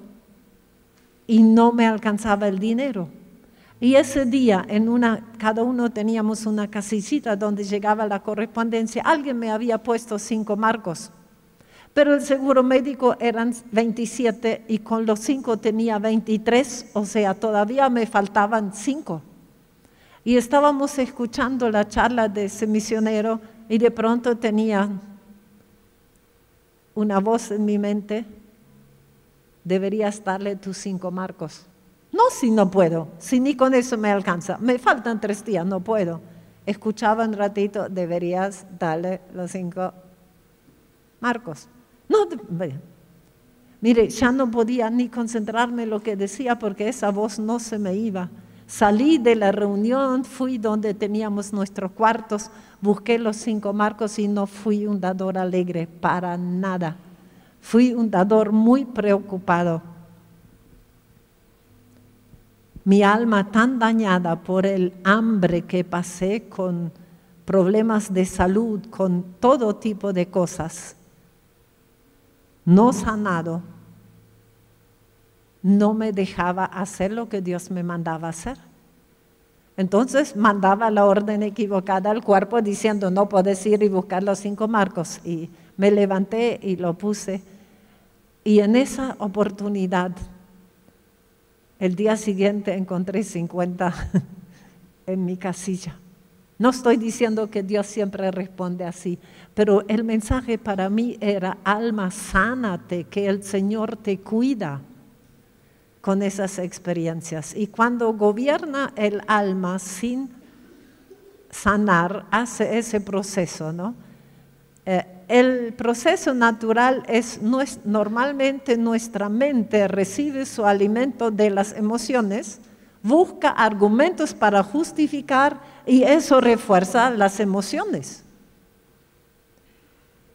y no me alcanzaba el dinero. Y ese día, cada uno teníamos una casillita donde llegaba la correspondencia, alguien me había puesto 5 marcos, pero el seguro médico eran 27 y con los 5 tenía 23, o sea, todavía me faltaban 5. Y estábamos escuchando la charla de ese misionero y de pronto tenía una voz en mi mente, deberías darle tus 5 marcos. No, si no puedo, si ni con eso me alcanza, me faltan 3 días, no puedo. Escuchaba un ratito, deberías darle los 5 marcos. No, mire, ya no podía ni concentrarme en lo que decía porque esa voz no se me iba. Salí de la reunión, fui donde teníamos nuestros cuartos, busqué los 5 marcos y no fui un dador alegre, para nada. Fui un dador muy preocupado. Mi alma tan dañada por el hambre que pasé, con problemas de salud, con todo tipo de cosas, no sanado, no me dejaba hacer lo que Dios me mandaba hacer. Entonces mandaba la orden equivocada al cuerpo diciendo, no puedes ir y buscar los 5 marcos. Y me levanté y lo puse. Y en esa oportunidad, el día siguiente encontré 50 en mi casilla. No estoy diciendo que Dios siempre responde así, pero el mensaje para mí era, alma, sánate, que el Señor te cuida con esas experiencias. Y cuando gobierna el alma sin sanar, hace ese proceso, ¿no? El proceso natural es normalmente nuestra mente recibe su alimento de las emociones, busca argumentos para justificar y eso refuerza las emociones.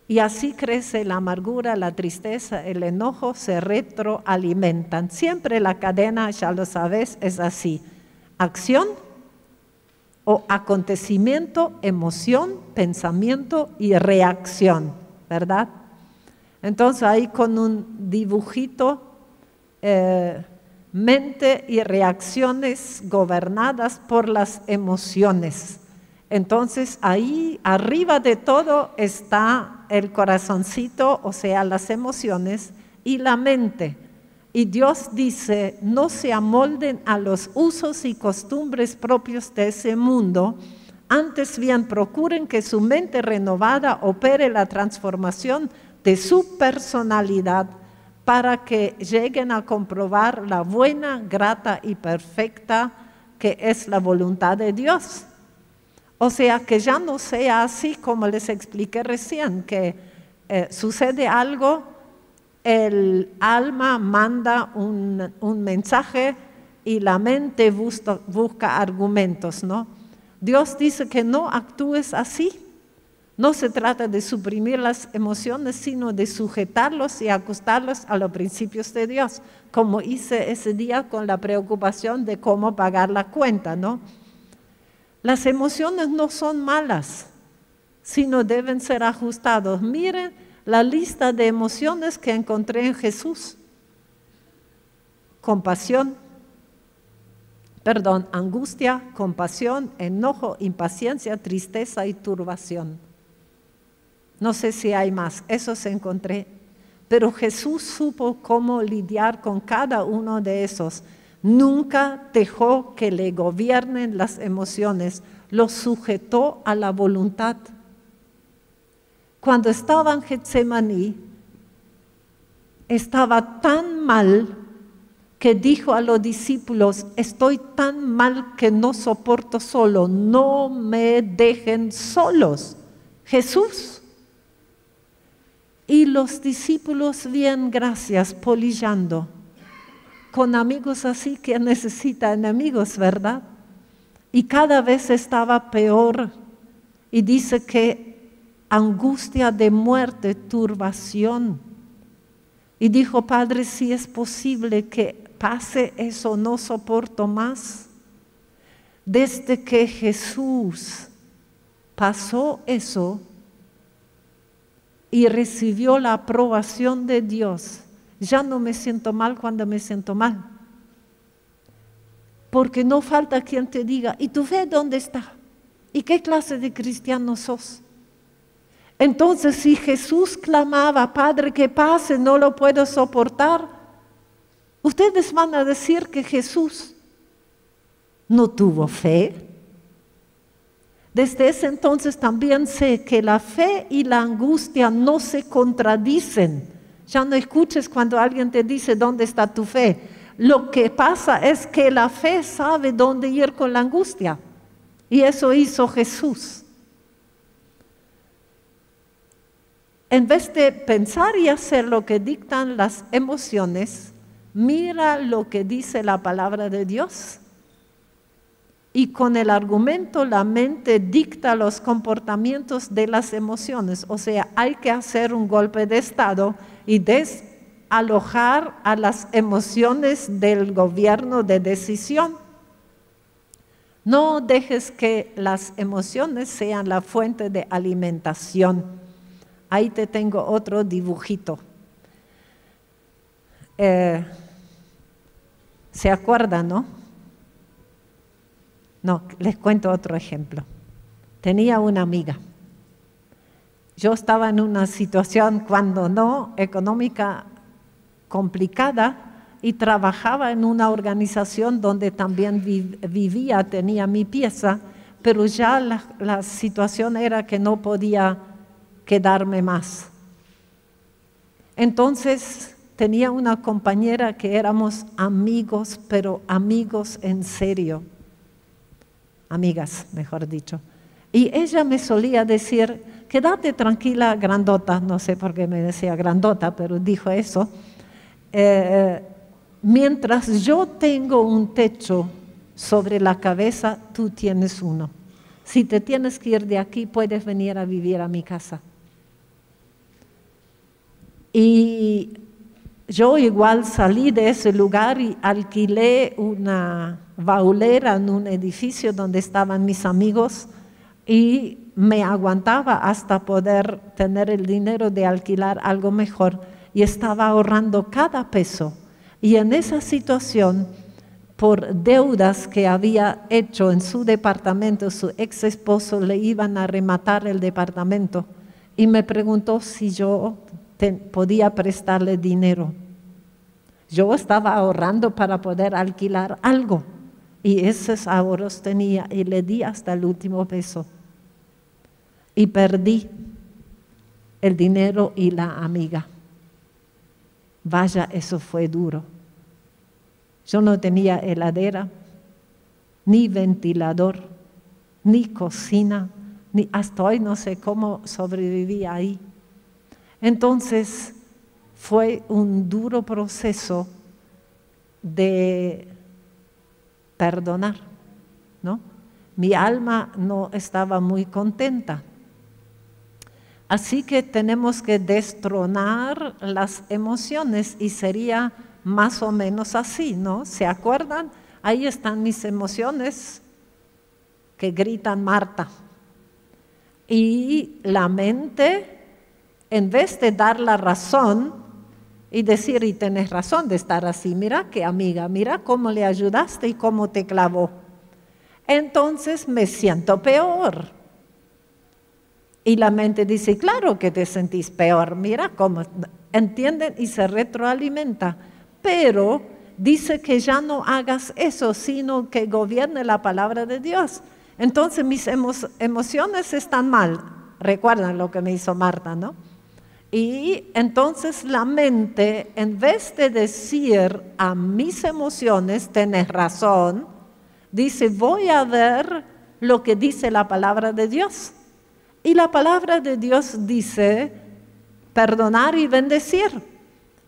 Y así crece la amargura, la tristeza, el enojo, se retroalimentan. Siempre la cadena, ya lo sabes, es así. Acción o acontecimiento, emoción, pensamiento y reacción, ¿verdad? Entonces ahí con un dibujito, mente y reacciones gobernadas por las emociones. Entonces ahí arriba de todo está el corazoncito, o sea, las emociones y la mente. Y Dios dice, no se amolden a los usos y costumbres propios de ese mundo, antes bien procuren que su mente renovada opere la transformación de su personalidad para que lleguen a comprobar la buena, grata y perfecta que es la voluntad de Dios. O sea, que ya no sea así como les expliqué recién, que sucede algo, el alma manda un mensaje y la mente busca argumentos, ¿no? Dios dice que no actúes así. No se trata de suprimir las emociones, sino de sujetarlos y ajustarlos a los principios de Dios, como hice ese día con la preocupación de cómo pagar la cuenta, ¿no? Las emociones no son malas, sino deben ser ajustados. Miren la lista de emociones que encontré en Jesús. Angustia, compasión, enojo, impaciencia, tristeza y turbación. No sé si hay más, esos encontré. Pero Jesús supo cómo lidiar con cada uno de esos. Nunca dejó que le gobiernen las emociones, los sujetó a la voluntad. Cuando estaba en Getsemaní, estaba tan mal que dijo a los discípulos, estoy tan mal que no soporto solo, no me dejen solos. Jesús. Y los discípulos, bien, gracias, polillando. Con amigos así que necesita enemigos, ¿verdad? Y cada vez estaba peor. Y dice que angustia de muerte, turbación. Y dijo, Padre, si es posible que pase eso, no soporto más. Desde que Jesús pasó eso y recibió la aprobación de Dios, ya no me siento mal cuando me siento mal. Porque no falta quien te diga, ¿y tu fe dónde está? ¿Y qué clase de cristiano sos? Entonces, si Jesús clamaba, Padre, que pase, no lo puedo soportar, ustedes van a decir que Jesús no tuvo fe. Desde ese entonces también sé que la fe y la angustia no se contradicen. Ya no escuches cuando alguien te dice, ¿dónde está tu fe? Lo que pasa es que la fe sabe dónde ir con la angustia. Y eso hizo Jesús. En vez de pensar y hacer lo que dictan las emociones, mira lo que dice la palabra de Dios. Y con el argumento la mente dicta los comportamientos de las emociones. O sea, hay que hacer un golpe de estado y desalojar a las emociones del gobierno de decisión. No dejes que las emociones sean la fuente de alimentación. Ahí te tengo otro dibujito. ¿Se acuerdan, no? No, les cuento otro ejemplo. Tenía una amiga. Yo estaba en una situación, cuando no, económica complicada, y trabajaba en una organización donde también vivía, tenía mi pieza, pero ya la situación era que no podía quedarme más. Entonces tenía una compañera que éramos amigos, pero amigos en serio. Amigas, mejor dicho. Y ella me solía decir, quédate tranquila, grandota, no sé por qué me decía grandota, pero dijo eso. Mientras yo tengo un techo sobre la cabeza, tú tienes uno. Si te tienes que ir de aquí, puedes venir a vivir a mi casa. Y yo igual salí de ese lugar y alquilé una baulera en un edificio donde estaban mis amigos y me aguantaba hasta poder tener el dinero de alquilar algo mejor, y estaba ahorrando cada peso. Y en esa situación, por deudas que había hecho en su departamento, su ex esposo le iban a rematar el departamento y me preguntó si yo podía prestarle dinero. Yo estaba ahorrando para poder alquilar algo y esos ahorros tenía, y le di hasta el último peso. Y perdí el dinero y la amiga. Vaya, eso fue duro. Yo no tenía heladera, ni ventilador, ni cocina, ni hasta hoy no sé cómo sobreviví ahí. Entonces fue un duro proceso de perdonar, ¿no? Mi alma no estaba muy contenta. Así que tenemos que destronar las emociones y sería más o menos así, ¿no? ¿Se acuerdan? Ahí están mis emociones que gritan Marta. Y la mente, en vez de dar la razón y decir, y tenés razón de estar así, mira qué amiga, mira cómo le ayudaste y cómo te clavó. Entonces me siento peor. Y la mente dice, claro que te sentís peor, mira cómo, ¿entienden? Y se retroalimenta. Pero dice que ya no hagas eso, sino que gobierne la palabra de Dios. Entonces mis emociones están mal. Recuerdan lo que me hizo Marta, ¿no? Y entonces la mente, en vez de decir a mis emociones, tenés razón, dice, voy a ver lo que dice la palabra de Dios. Y la palabra de Dios dice, perdonar y bendecir.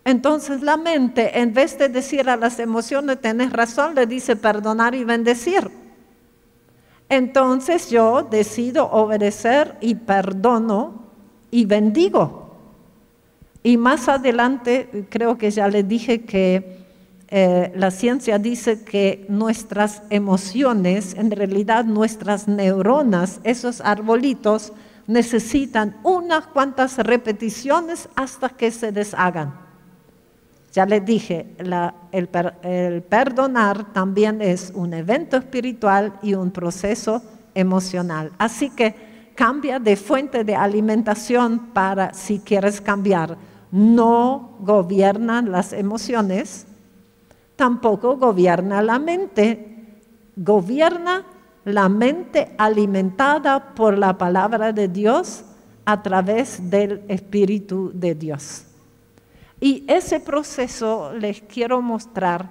Entonces la mente, en vez de decir a las emociones, tenés razón, le dice perdonar y bendecir. Entonces yo decido obedecer y perdono y bendigo. Y más adelante, creo que ya les dije que la ciencia dice que nuestras emociones, en realidad nuestras neuronas, esos arbolitos, necesitan unas cuantas repeticiones hasta que se deshagan. Ya les dije, el perdonar también es un evento espiritual y un proceso emocional. Así que cambia de fuente de alimentación para si quieres cambiar. No gobiernan las emociones, tampoco gobierna la mente, gobierna la mente alimentada por la palabra de Dios a través del Espíritu de Dios. Y ese proceso les quiero mostrar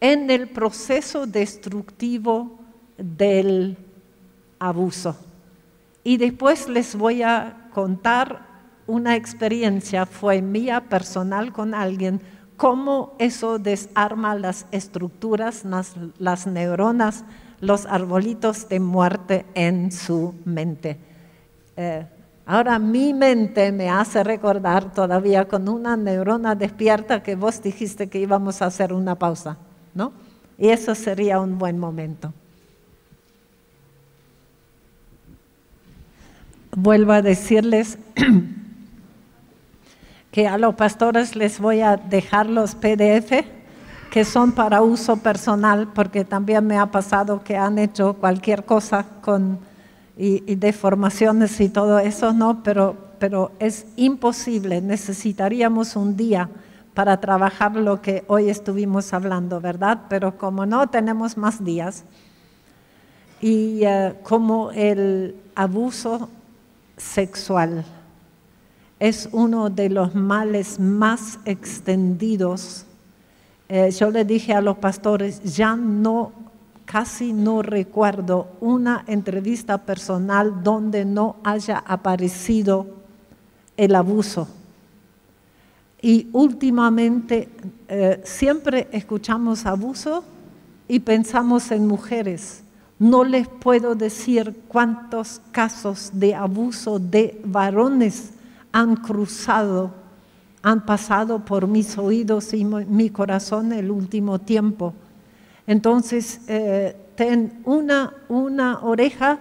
en el proceso destructivo del abuso. Y después les voy a contar una experiencia, fue mía personal con alguien, cómo eso desarma las estructuras, las neuronas, los arbolitos de muerte en su mente. Ahora mi mente me hace recordar todavía con una neurona despierta que vos dijiste que íbamos a hacer una pausa, ¿no? Y eso sería un buen momento. Vuelvo a decirles que a los pastores les voy a dejar los PDF que son para uso personal, porque también me ha pasado que han hecho cualquier cosa y deformaciones y todo eso, ¿no? Pero es imposible, necesitaríamos un día para trabajar lo que hoy estuvimos hablando, ¿verdad? Pero como no tenemos más días, y como el abuso sexual es uno de los males más extendidos. Yo le dije a los pastores, casi no recuerdo una entrevista personal donde no haya aparecido el abuso. Y últimamente siempre escuchamos abuso y pensamos en mujeres. No les puedo decir cuántos casos de abuso de varones han pasado por mis oídos y mi corazón el último tiempo. Entonces, ten una oreja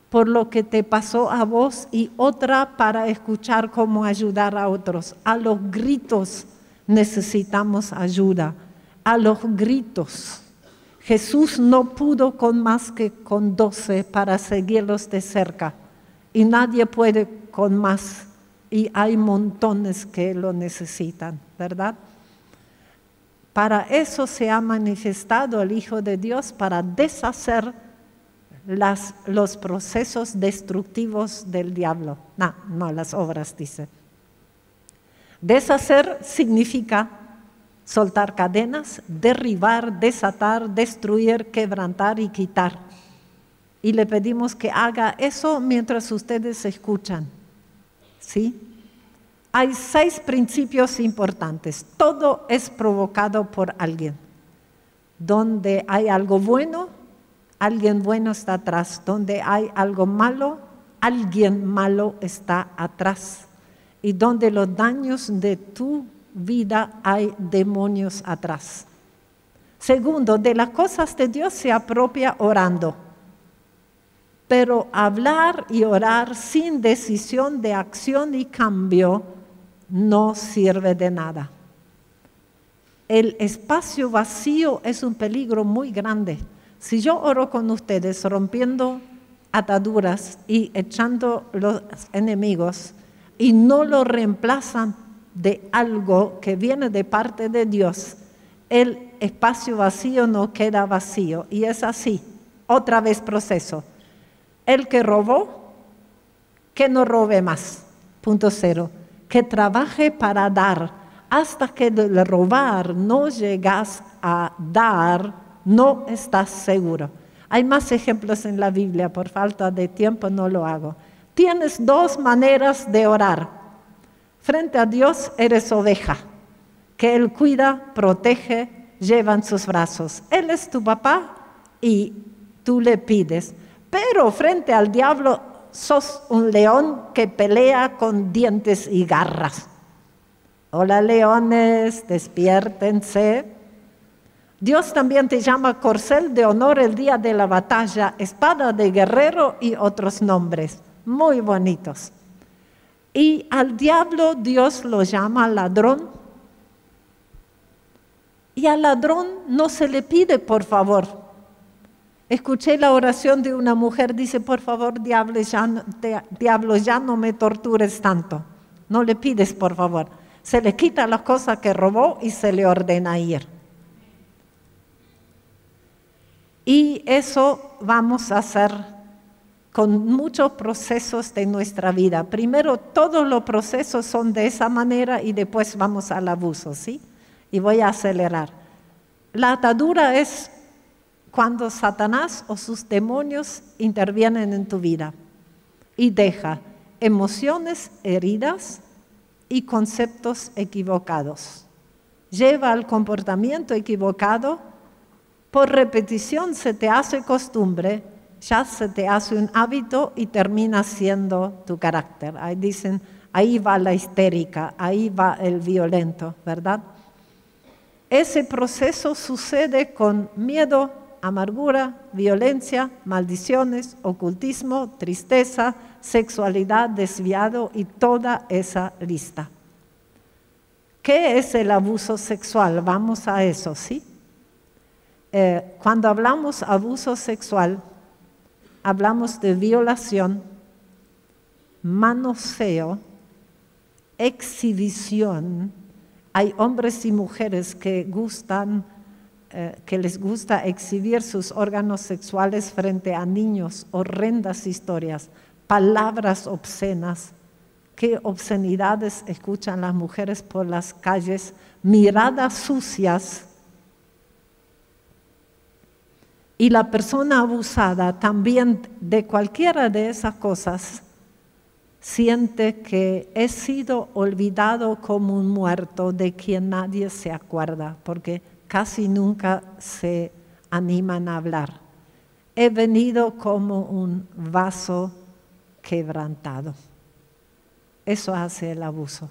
por lo que te pasó a vos y otra para escuchar cómo ayudar a otros. A los gritos necesitamos ayuda, a los gritos. Jesús no pudo con más que con 12 para seguirlos de cerca y nadie puede con más. Y hay montones que lo necesitan, ¿verdad? Para eso se ha manifestado el Hijo de Dios, para deshacer los procesos destructivos del diablo. No, las obras, dice. Deshacer significa soltar cadenas, derribar, desatar, destruir, quebrantar y quitar. Y le pedimos que haga eso mientras ustedes escuchan. ¿Sí? Hay 6 principios importantes. Todo es provocado por alguien. Donde hay algo bueno, alguien bueno está atrás. Donde hay algo malo, alguien malo está atrás. Y donde los daños de tu vida hay demonios atrás. Segundo, de las cosas de Dios se apropia orando. Pero hablar y orar sin decisión de acción y cambio no sirve de nada. El espacio vacío es un peligro muy grande. Si yo oro con ustedes rompiendo ataduras y echando los enemigos y no lo reemplazan de algo que viene de parte de Dios, el espacio vacío no queda vacío. Y es así, otra vez proceso. El que robó, que no robe más. Punto 0. Que trabaje para dar. Hasta que de robar no llegas a dar, no estás seguro. Hay más ejemplos en la Biblia, por falta de tiempo no lo hago. Tienes 2 maneras de orar. Frente a Dios eres oveja, que Él cuida, protege, lleva en sus brazos. Él es tu papá y tú le pides. Pero frente al diablo sos un león que pelea con dientes y garras. Hola leones, despiértense. Dios también te llama corcel de honor el día de la batalla, espada de guerrero y otros nombres muy bonitos. Y al diablo Dios lo llama ladrón. Y al ladrón no se le pide por favor. Escuché la oración de una mujer, dice, por favor, diablo, ya no me tortures tanto. No le pides, por favor. Se le quita las cosas que robó y se le ordena ir. Y eso vamos a hacer con muchos procesos de nuestra vida. Primero, todos los procesos son de esa manera y después vamos al abuso, ¿sí? Y voy a acelerar. La atadura es cuando Satanás o sus demonios intervienen en tu vida y deja emociones heridas y conceptos equivocados. lleva al comportamiento equivocado, por repetición se te hace costumbre, ya se te hace un hábito y termina siendo tu carácter. Ahí dicen, ahí va la histérica, ahí va el violento, ¿verdad? Ese proceso sucede con miedo, amargura, violencia, maldiciones, ocultismo, tristeza, sexualidad desviado y toda esa lista. ¿Qué es el abuso sexual? Vamos a eso, ¿sí? Cuando hablamos abuso sexual, hablamos de violación, manoseo, exhibición. Hay hombres y mujeres que les gusta exhibir sus órganos sexuales frente a niños, horrendas historias, palabras obscenas. Qué obscenidades escuchan las mujeres por las calles, miradas sucias. Y la persona abusada también de cualquiera de esas cosas siente que he sido olvidado como un muerto de quien nadie se acuerda, porque casi nunca se animan a hablar. He venido como un vaso quebrantado. Eso hace el abuso.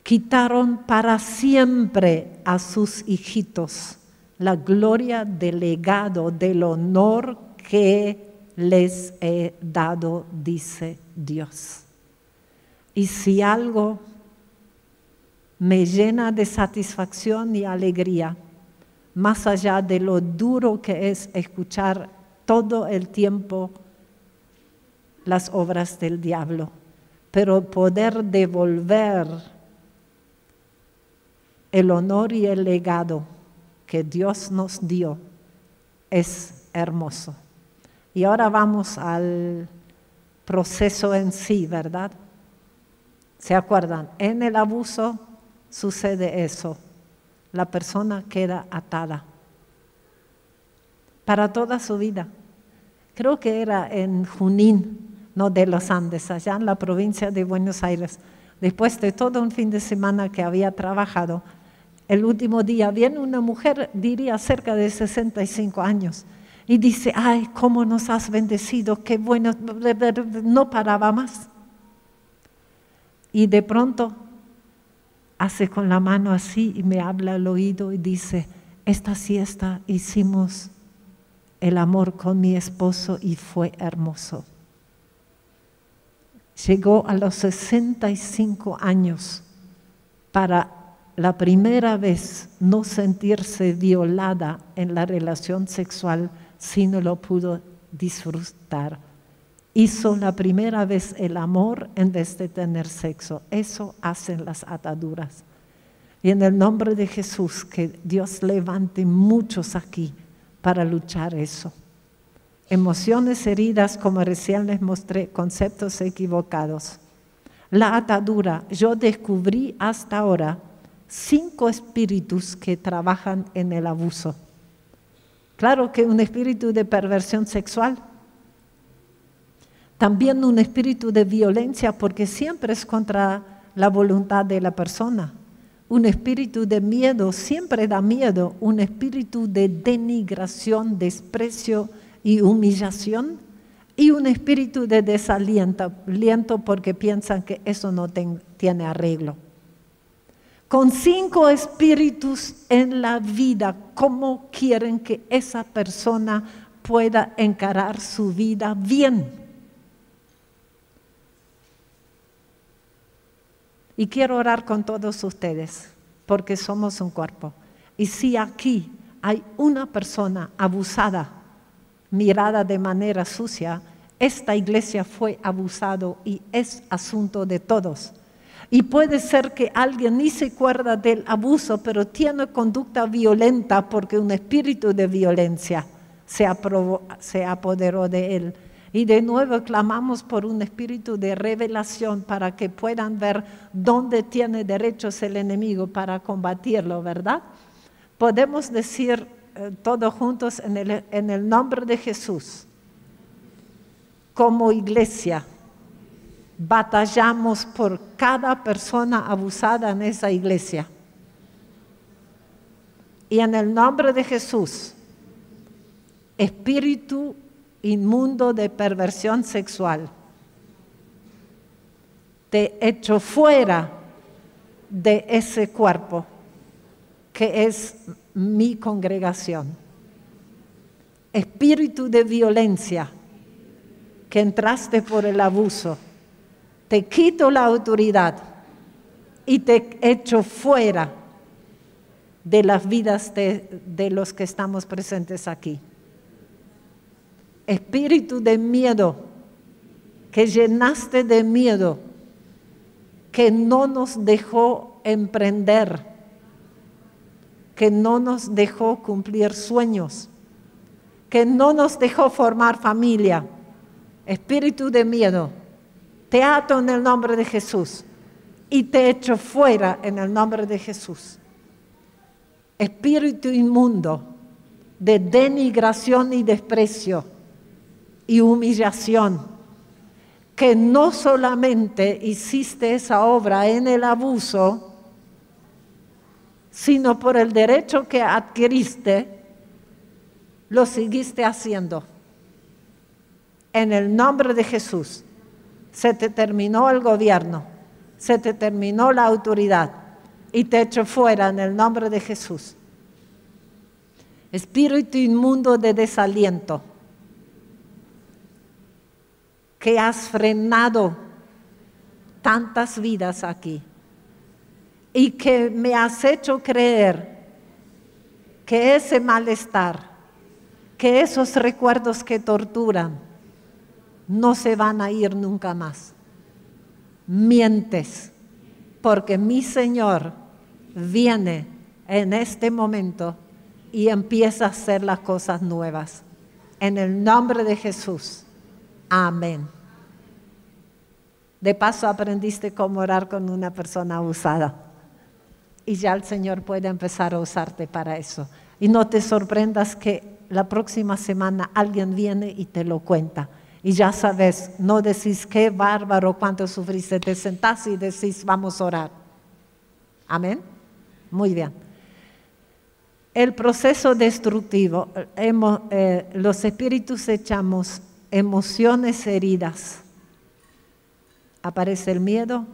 Quitaron para siempre a sus hijitos la gloria del legado, del honor que les he dado, dice Dios. Y si algo me llena de satisfacción y alegría, más allá de lo duro que es escuchar todo el tiempo las obras del diablo, pero poder devolver el honor y el legado que Dios nos dio es hermoso. Y ahora vamos al proceso en sí, ¿verdad? ¿Se acuerdan? En el abuso sucede eso. La persona queda atada para toda su vida. Creo que era en Junín, no de los Andes, allá en la provincia de Buenos Aires. Después de todo un fin de semana que había trabajado, el último día viene una mujer, diría cerca de 65 años, y dice, ay, cómo nos has bendecido, qué bueno, no paraba más. Y de pronto hace con la mano así y me habla al oído y dice, esta siesta hicimos el amor con mi esposo y fue hermoso. Llegó a los 65 años para la primera vez no sentirse violada en la relación sexual, sino lo pudo disfrutar. Hizo la primera vez el amor en vez de tener sexo. Eso hacen las ataduras. Y en el nombre de Jesús, que Dios levante muchos aquí para luchar eso. Emociones heridas, como recién les mostré, conceptos equivocados. La atadura, yo descubrí hasta ahora 5 espíritus que trabajan en el abuso. Claro que un espíritu de perversión sexual, también un espíritu de violencia, porque siempre es contra la voluntad de la persona. Un espíritu de miedo, siempre da miedo. Un espíritu de denigración, desprecio y humillación. Y un espíritu de desaliento, porque piensan que eso no tiene arreglo. Con 5 espíritus en la vida, ¿cómo quieren que esa persona pueda encarar su vida bien? Y quiero orar con todos ustedes, porque somos un cuerpo. Y si aquí hay una persona abusada, mirada de manera sucia, esta iglesia fue abusado y es asunto de todos. Y puede ser que alguien ni se acuerda del abuso, pero tiene conducta violenta porque un espíritu de violencia se apoderó de él. Y de nuevo clamamos por un espíritu de revelación para que puedan ver dónde tiene derechos el enemigo para combatirlo, ¿verdad? Podemos decir todos juntos en el nombre de Jesús, como iglesia, batallamos por cada persona abusada en esa iglesia. Y en el nombre de Jesús, espíritu inmundo de perversión sexual, te echo fuera de ese cuerpo que es mi congregación. Espíritu de violencia que entraste por el abuso, te quito la autoridad y te echo fuera de las vidas de los que estamos presentes aquí. Espíritu de miedo, que llenaste de miedo, que no nos dejó emprender, que no nos dejó cumplir sueños, que no nos dejó formar familia. Espíritu de miedo, te ato en el nombre de Jesús y te echo fuera en el nombre de Jesús. Espíritu inmundo de denigración y desprecio y humillación, que no solamente hiciste esa obra en el abuso, sino por el derecho que adquiriste, lo seguiste haciendo. En el nombre de Jesús, se te terminó el gobierno, se te terminó la autoridad y te echo fuera en el nombre de Jesús. Espíritu inmundo de desaliento, que has frenado tantas vidas aquí y que me has hecho creer que ese malestar, que esos recuerdos que torturan, no se van a ir nunca más. Mientes, porque mi Señor viene en este momento y empieza a hacer las cosas nuevas. En el nombre de Jesús. Amén. De paso aprendiste cómo orar con una persona abusada. Y ya el Señor puede empezar a usarte para eso. Y no te sorprendas que la próxima semana alguien viene y te lo cuenta. Y ya sabes, no decís qué bárbaro, cuánto sufriste. Te sentás y decís, vamos a orar. Amén. Muy bien. El proceso destructivo. Los espíritus echamos emociones heridas. Aparece el miedo,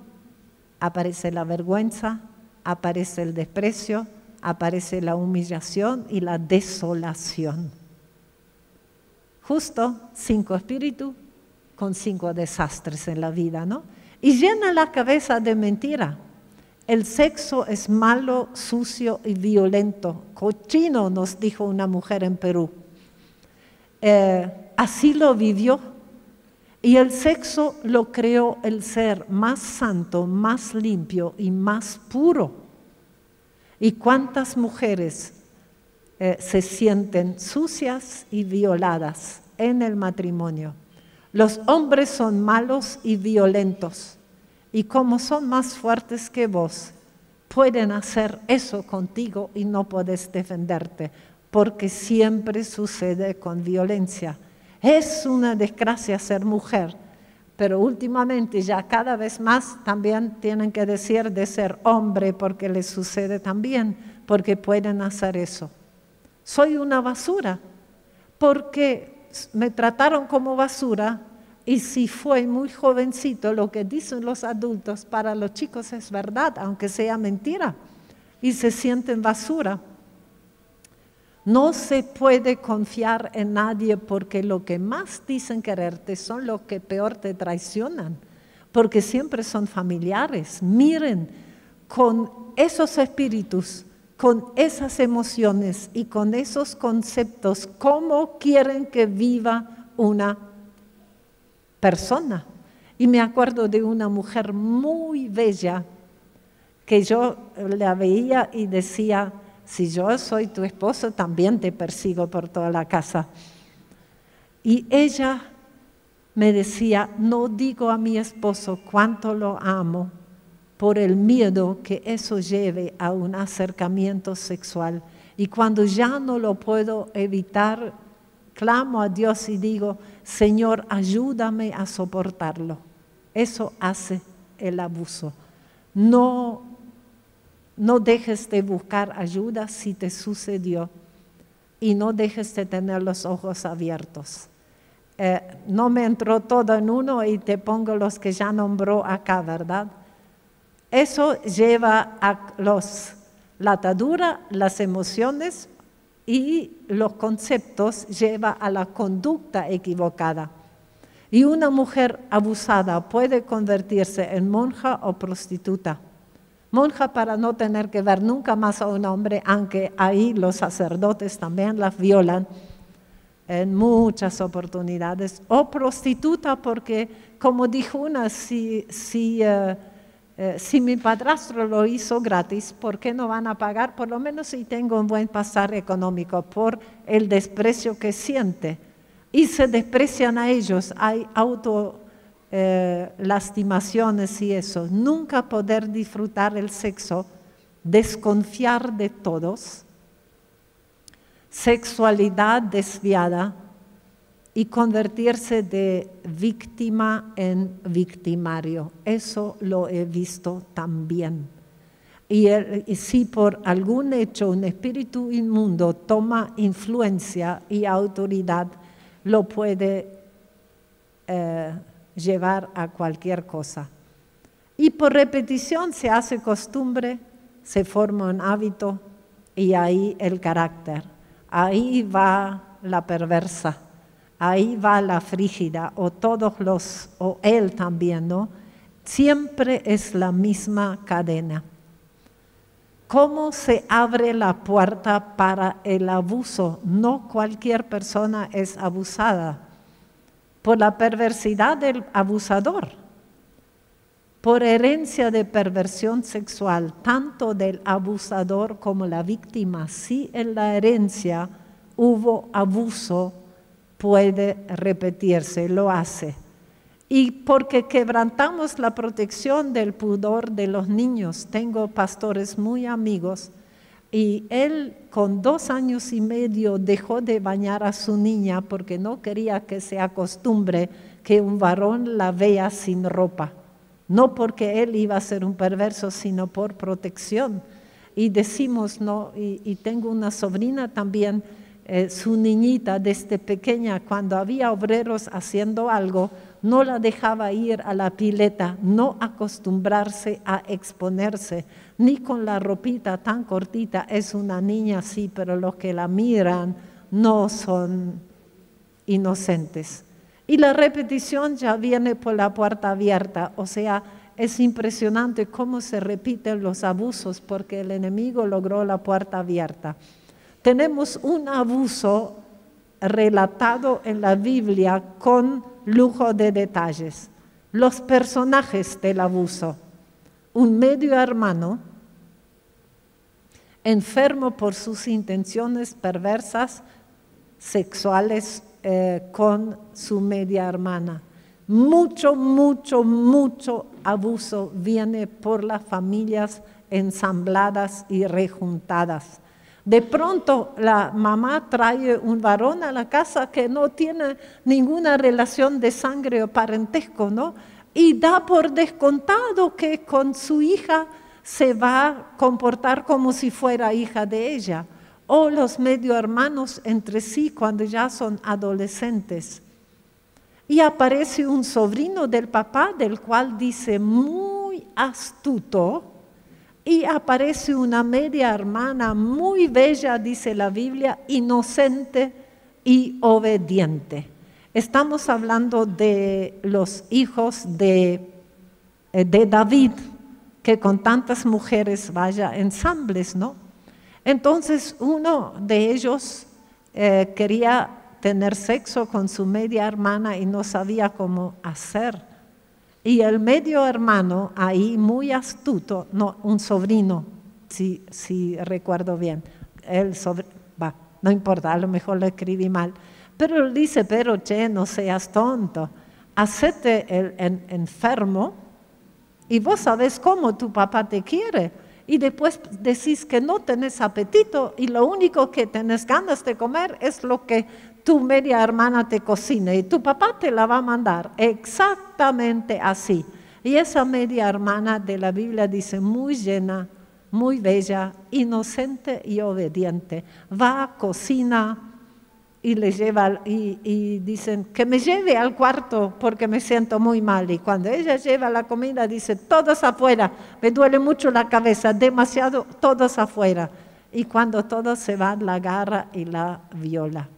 aparece la vergüenza, aparece el desprecio, aparece la humillación y la desolación. Justo 5 espíritus con 5 desastres en la vida, ¿no? Y llena la cabeza de mentira. El sexo es malo, sucio y violento. Cochino, nos dijo una mujer en Perú. Así lo vivió. Y el sexo lo creó el ser más santo, más limpio y más puro. ¿Y cuántas mujeres se sienten sucias y violadas en el matrimonio? Los hombres son malos y violentos. Y como son más fuertes que vos, pueden hacer eso contigo y no podés defenderte, porque siempre sucede con violencia. Es una desgracia ser mujer, pero últimamente ya cada vez más también tienen que decir de ser hombre, porque les sucede también, porque pueden hacer eso. Soy una basura, porque me trataron como basura, y si fue muy jovencito, lo que dicen los adultos para los chicos es verdad, aunque sea mentira, y se sienten basura. No se puede confiar en nadie, porque lo que más dicen quererte son los que peor te traicionan, porque siempre son familiares. Miren, con esos espíritus, con esas emociones y con esos conceptos, ¿cómo quieren que viva una persona? Y me acuerdo de una mujer muy bella que yo la veía y decía, si yo soy tu esposo, también te persigo por toda la casa. Y ella me decía, no digo a mi esposo cuánto lo amo por el miedo que eso lleve a un acercamiento sexual. Y cuando ya no lo puedo evitar, clamo a Dios y digo, Señor, ayúdame a soportarlo. Eso hace el abuso. No no dejes de buscar ayuda si te sucedió y no dejes de tener los ojos abiertos. No me entró todo en uno y te pongo los que ya nombró acá, ¿verdad? Eso lleva a la atadura, las emociones y los conceptos lleva a la conducta equivocada. Y una mujer abusada puede convertirse en monja o prostituta. Monja para no tener que ver nunca más a un hombre, aunque ahí los sacerdotes también las violan en muchas oportunidades. O prostituta porque, como dijo una, si mi padrastro lo hizo gratis, ¿por qué no van a pagar? Por lo menos si tengo un buen pasar económico por el desprecio que siente. Y se desprecian a ellos, hay lastimaciones y eso. Nunca poder disfrutar el sexo, desconfiar de todos, sexualidad desviada y convertirse de víctima en victimario. Eso lo he visto también. Y si por algún hecho un espíritu inmundo toma influencia y autoridad, lo puede llevar a cualquier cosa. Y por repetición se hace costumbre, se forma un hábito y ahí el carácter. Ahí va la perversa, ahí va la frígida o él también, ¿no? Siempre es la misma cadena. ¿Cómo se abre la puerta para el abuso? No cualquier persona es abusada. Por la perversidad del abusador, por herencia de perversión sexual, tanto del abusador como la víctima. Si en la herencia hubo abuso, puede repetirse, lo hace. Y porque quebrantamos la protección del pudor de los niños. Tengo pastores muy amigos y él con 2 años y medio dejó de bañar a su niña porque no quería que se acostumbre que un varón la vea sin ropa. No porque él iba a ser un perverso, sino por protección. Y decimos, no, y tengo una sobrina también, su niñita desde pequeña, cuando había obreros haciendo algo, no la dejaba ir a la pileta, no acostumbrarse a exponerse, ni con la ropita tan cortita. Es una niña, sí, pero los que la miran no son inocentes. Y la repetición ya viene por la puerta abierta, o sea, es impresionante cómo se repiten los abusos porque el enemigo logró la puerta abierta. Tenemos un abuso relatado en la Biblia con lujo de detalles. Los personajes del abuso. Un medio hermano, enfermo por sus intenciones perversas, sexuales con su media hermana. Mucho abuso viene por las familias ensambladas y rejuntadas. De pronto la mamá trae un varón a la casa que no tiene ninguna relación de sangre o parentesco, ¿no? Y da por descontado que con su hija se va a comportar como si fuera hija de ella. O los medio hermanos entre sí cuando ya son adolescentes. Y aparece un sobrino del papá, del cual dice muy astuto, y aparece una media hermana muy bella, dice la Biblia, inocente y obediente. Estamos hablando de los hijos de David, que con tantas mujeres vaya ensambles, ¿no? Entonces uno de ellos quería tener sexo con su media hermana y no sabía cómo hacer. Y el medio hermano, ahí muy astuto, no, un sobrino, si recuerdo bien, no importa, a lo mejor lo escribí mal, pero él dice, pero che, no seas tonto, hacete el enfermo y vos sabés cómo tu papá te quiere. Y después decís que no tenés apetito y lo único que tenés ganas de comer es lo que tu media hermana te cocina y tu papá te la va a mandar exactamente así. Y esa media hermana de la Biblia dice muy llena muy bella, inocente y obediente. Va, cocina y le lleva, y dicen que me lleve al cuarto porque me siento muy mal. Y cuando ella lleva la comida dice, todos afuera, me duele mucho la cabeza, demasiado, todos afuera. Y cuando todos se van, la agarra y la viola.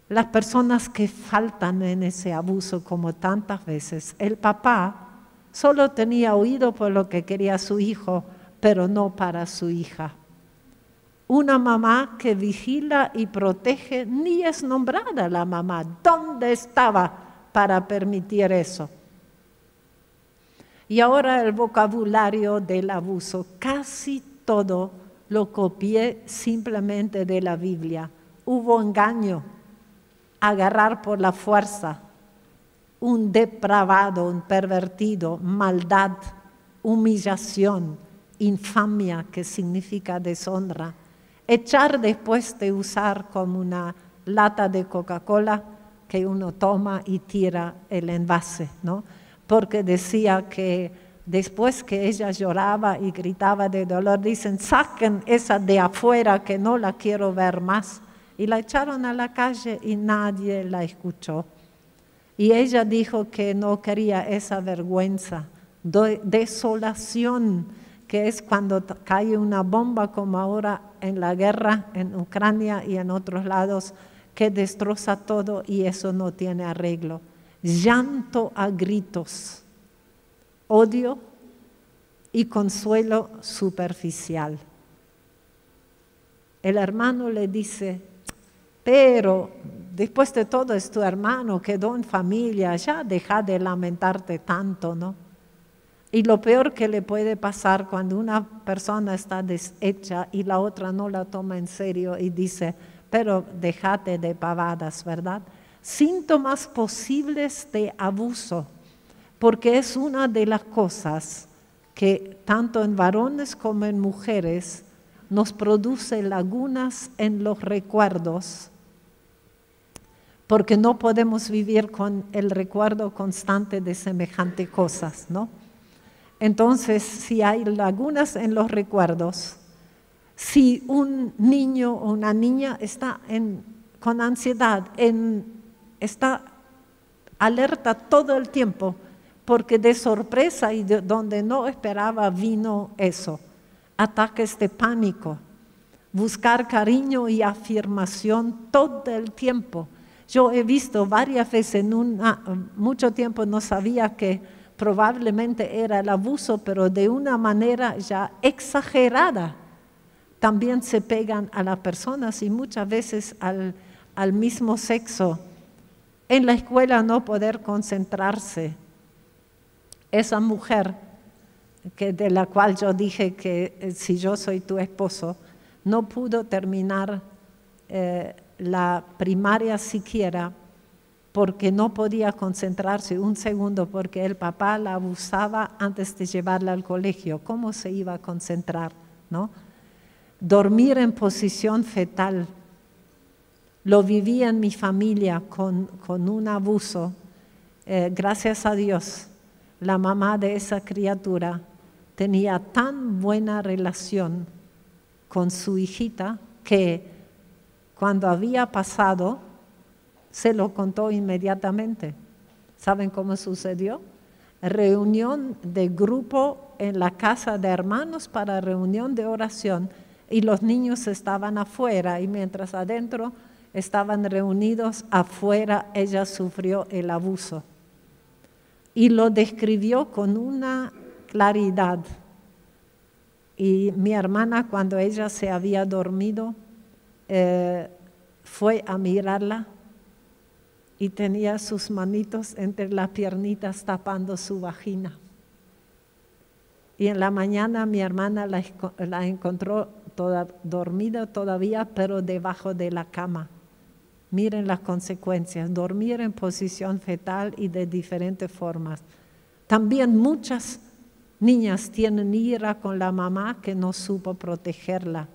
Las personas que faltan en ese abuso, como tantas veces, el papá solo tenía oído por lo que quería su hijo, pero no para su hija. Una mamá que vigila y protege, ni es nombrada la mamá. ¿Dónde estaba para permitir eso? Y ahora el vocabulario del abuso, casi todo lo copié simplemente de la Biblia. Hubo engaño, agarrar por la fuerza, un depravado, un pervertido, maldad, humillación, infamia, que significa deshonra. Echar después de usar como una lata de Coca-Cola que uno toma y tira el envase, ¿no? Porque decía que después que ella lloraba y gritaba de dolor, dicen, saquen esa de afuera que no la quiero ver más. Y la echaron a la calle y nadie la escuchó. Y ella dijo que no quería esa vergüenza, desolación, que es cuando cae una bomba como ahora en la guerra en Ucrania y en otros lados, que destroza todo y eso no tiene arreglo. Llanto a gritos, odio y consuelo superficial. El hermano le dice, pero después de todo es tu hermano, quedó en familia, ya deja de lamentarte tanto, ¿no? Y lo peor que le puede pasar cuando una persona está deshecha y la otra no la toma en serio y dice, pero déjate de pavadas, ¿verdad? Síntomas posibles de abuso, porque es una de las cosas que tanto en varones como en mujeres nos produce lagunas en los recuerdos, porque no podemos vivir con el recuerdo constante de semejantes cosas, ¿no? Entonces, si hay lagunas en los recuerdos, si un niño o una niña está con ansiedad, está alerta todo el tiempo, porque de sorpresa y de donde no esperaba vino eso, ataques de pánico, buscar cariño y afirmación todo el tiempo. Yo he visto varias veces, mucho tiempo no sabía que probablemente era el abuso, pero de una manera ya exagerada. También se pegan a las personas y muchas veces al mismo sexo. En la escuela no poder concentrarse. Esa mujer de la cual yo dije que si yo soy tu esposo, no pudo terminar la primaria siquiera porque no podía concentrarse un segundo porque el papá la abusaba antes de llevarla al colegio. ¿Cómo se iba a concentrar, no? Dormir en posición fetal. Lo viví en mi familia con un abuso. Gracias a Dios, la mamá de esa criatura tenía tan buena relación con su hijita que cuando había pasado, se lo contó inmediatamente. ¿Saben cómo sucedió? Reunión de grupo en la casa de hermanos para reunión de oración y los niños estaban afuera y mientras adentro estaban reunidos, afuera ella sufrió el abuso. Y lo describió con una claridad. Y mi hermana, cuando ella se había dormido, fue a mirarla y tenía sus manitos entre las piernitas tapando su vagina. Y en la mañana mi hermana la encontró dormida todavía, pero debajo de la cama. Miren las consecuencias, dormir en posición fetal y de diferentes formas. También muchas niñas tienen ira con la mamá que no supo protegerla.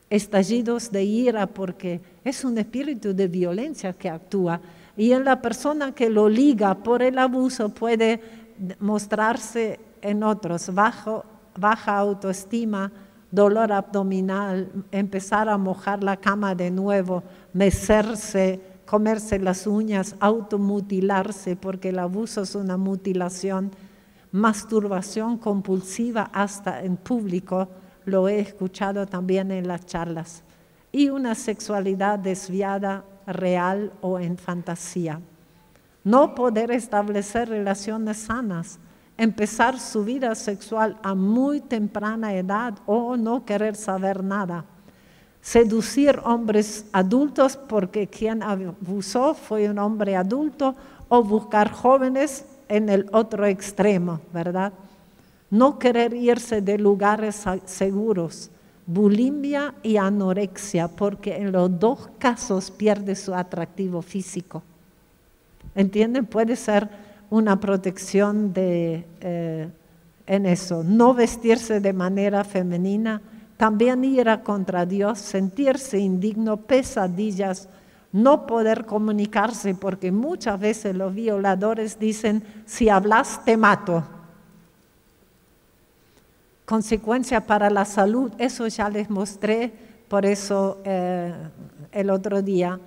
Estallidos de ira porque es un espíritu de violencia que actúa y en la persona que lo liga por el abuso puede mostrarse en otros bajo baja autoestima, dolor abdominal, empezar a mojar la cama de nuevo, mecerse, comerse las uñas, automutilarse, porque el abuso es una mutilación, masturbación compulsiva hasta en público, lo he escuchado también en las charlas, y una sexualidad desviada, real o en fantasía. No poder establecer relaciones sanas, empezar su vida sexual a muy temprana edad o no querer saber nada. Seducir hombres adultos porque quien abusó fue un hombre adulto o buscar jóvenes en el otro extremo, ¿verdad? No querer irse de lugares seguros, bulimia y anorexia, porque en los dos casos pierde su atractivo físico. ¿Entienden? Puede ser una protección en eso. No vestirse de manera femenina, también ir contra Dios, sentirse indigno, pesadillas, no poder comunicarse, porque muchas veces los violadores dicen, si hablas te mato. Consecuencia para la salud, eso ya les mostré, por eso el otro día,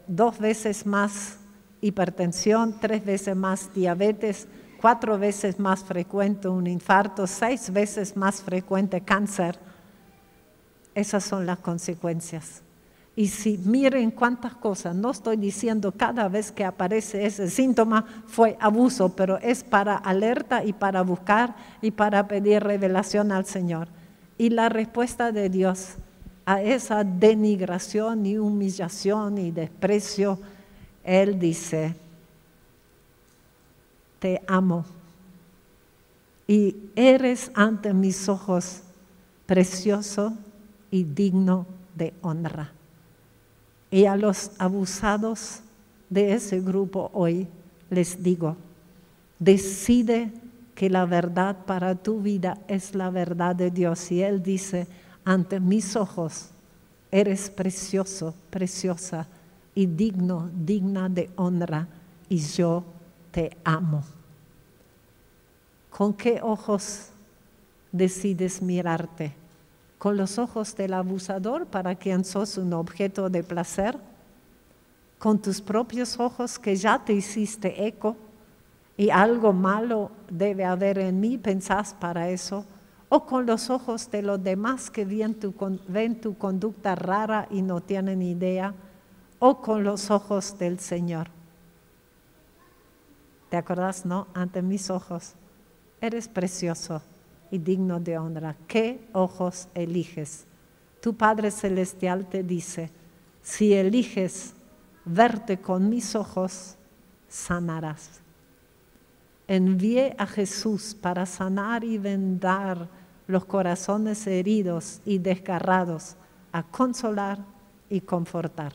2 veces más hipertensión, 3 veces más diabetes, 4 veces más frecuente un infarto, 6 veces más frecuente cáncer. Esas son las consecuencias. Y si miren cuántas cosas, no estoy diciendo cada vez que aparece ese síntoma fue abuso, pero es para alerta y para buscar y para pedir revelación al Señor. Y la respuesta de Dios a esa denigración y humillación y desprecio, Él dice, te amo y eres ante mis ojos precioso y digno de honra. Y a los abusados de ese grupo hoy les digo, decide que la verdad para tu vida es la verdad de Dios. Y Él dice, ante mis ojos eres precioso, preciosa y digno, digna de honra, y yo te amo. ¿Con qué ojos decides mirarte? ¿Con los ojos del abusador para quien sos un objeto de placer? ¿Con tus propios ojos que ya te hiciste eco y algo malo debe haber en mí, pensás para eso? ¿O con los ojos de los demás que ven tu conducta rara y no tienen idea? ¿O con los ojos del Señor? ¿Te acordás, no? Ante mis ojos eres precioso y digno de honra. ¿Qué ojos eliges? Tu Padre Celestial te dice, si eliges verte con mis ojos, sanarás. Envié a Jesús para sanar y vendar los corazones heridos y desgarrados, a consolar y confortar.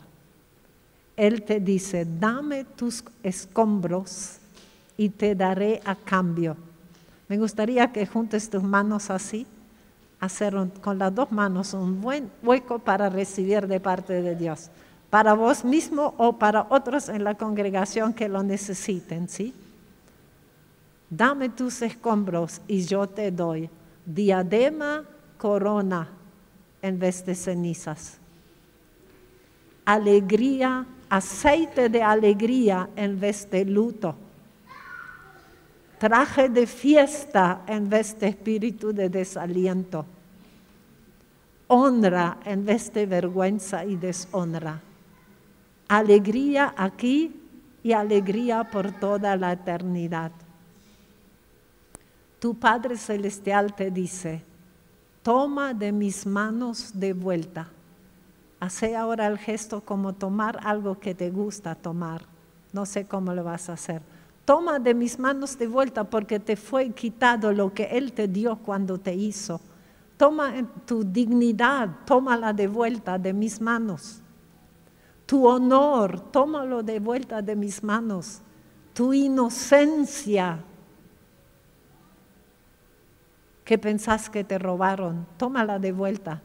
Él te dice, dame tus escombros y te daré a cambio. Me gustaría que juntes tus manos así, hacer con las 2 manos un buen hueco para recibir de parte de Dios, para vos mismo o para otros en la congregación que lo necesiten, ¿sí? Dame tus escombros y yo te doy diadema, corona en vez de cenizas, alegría, aceite de alegría en vez de luto, traje de fiesta en vez de espíritu de desaliento, honra en vez de vergüenza y deshonra, alegría aquí y alegría por toda la eternidad. Tu Padre Celestial te dice, toma de mis manos de vuelta. Hace ahora el gesto como tomar algo que te gusta tomar. No sé cómo lo vas a hacer. Toma de mis manos de vuelta porque te fue quitado lo que Él te dio cuando te hizo. Toma tu dignidad, tómala de vuelta de mis manos. Tu honor, tómalo de vuelta de mis manos. Tu inocencia, que pensás que te robaron, tómala de vuelta.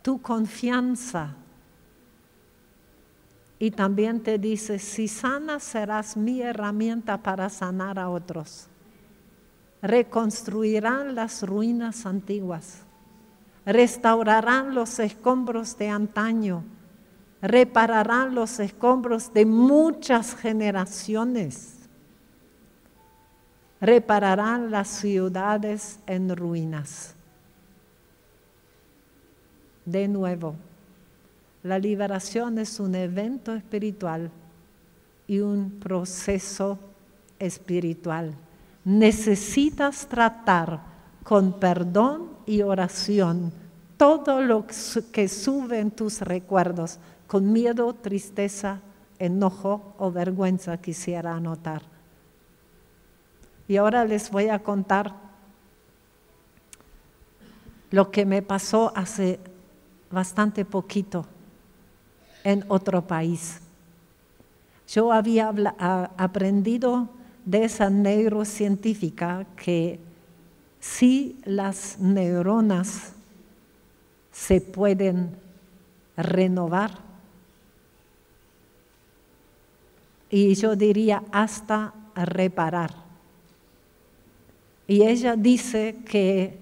Tu confianza. Y también te dice, si sanas serás mi herramienta para sanar a otros. reconstruirán las ruinas antiguas, restaurarán los escombros de antaño, repararán los escombros de muchas generaciones, repararán las ciudades en ruinas. De nuevo, la liberación es un evento espiritual y un proceso espiritual. Necesitas tratar con perdón y oración todo lo que sube en tus recuerdos, con miedo, tristeza, enojo o vergüenza, quisiera anotar. Y ahora les voy a contar lo que me pasó hace bastante poquito en otro país. Yo había aprendido de esa neurocientífica que si las neuronas se pueden renovar, y yo diría hasta reparar. Y ella dice que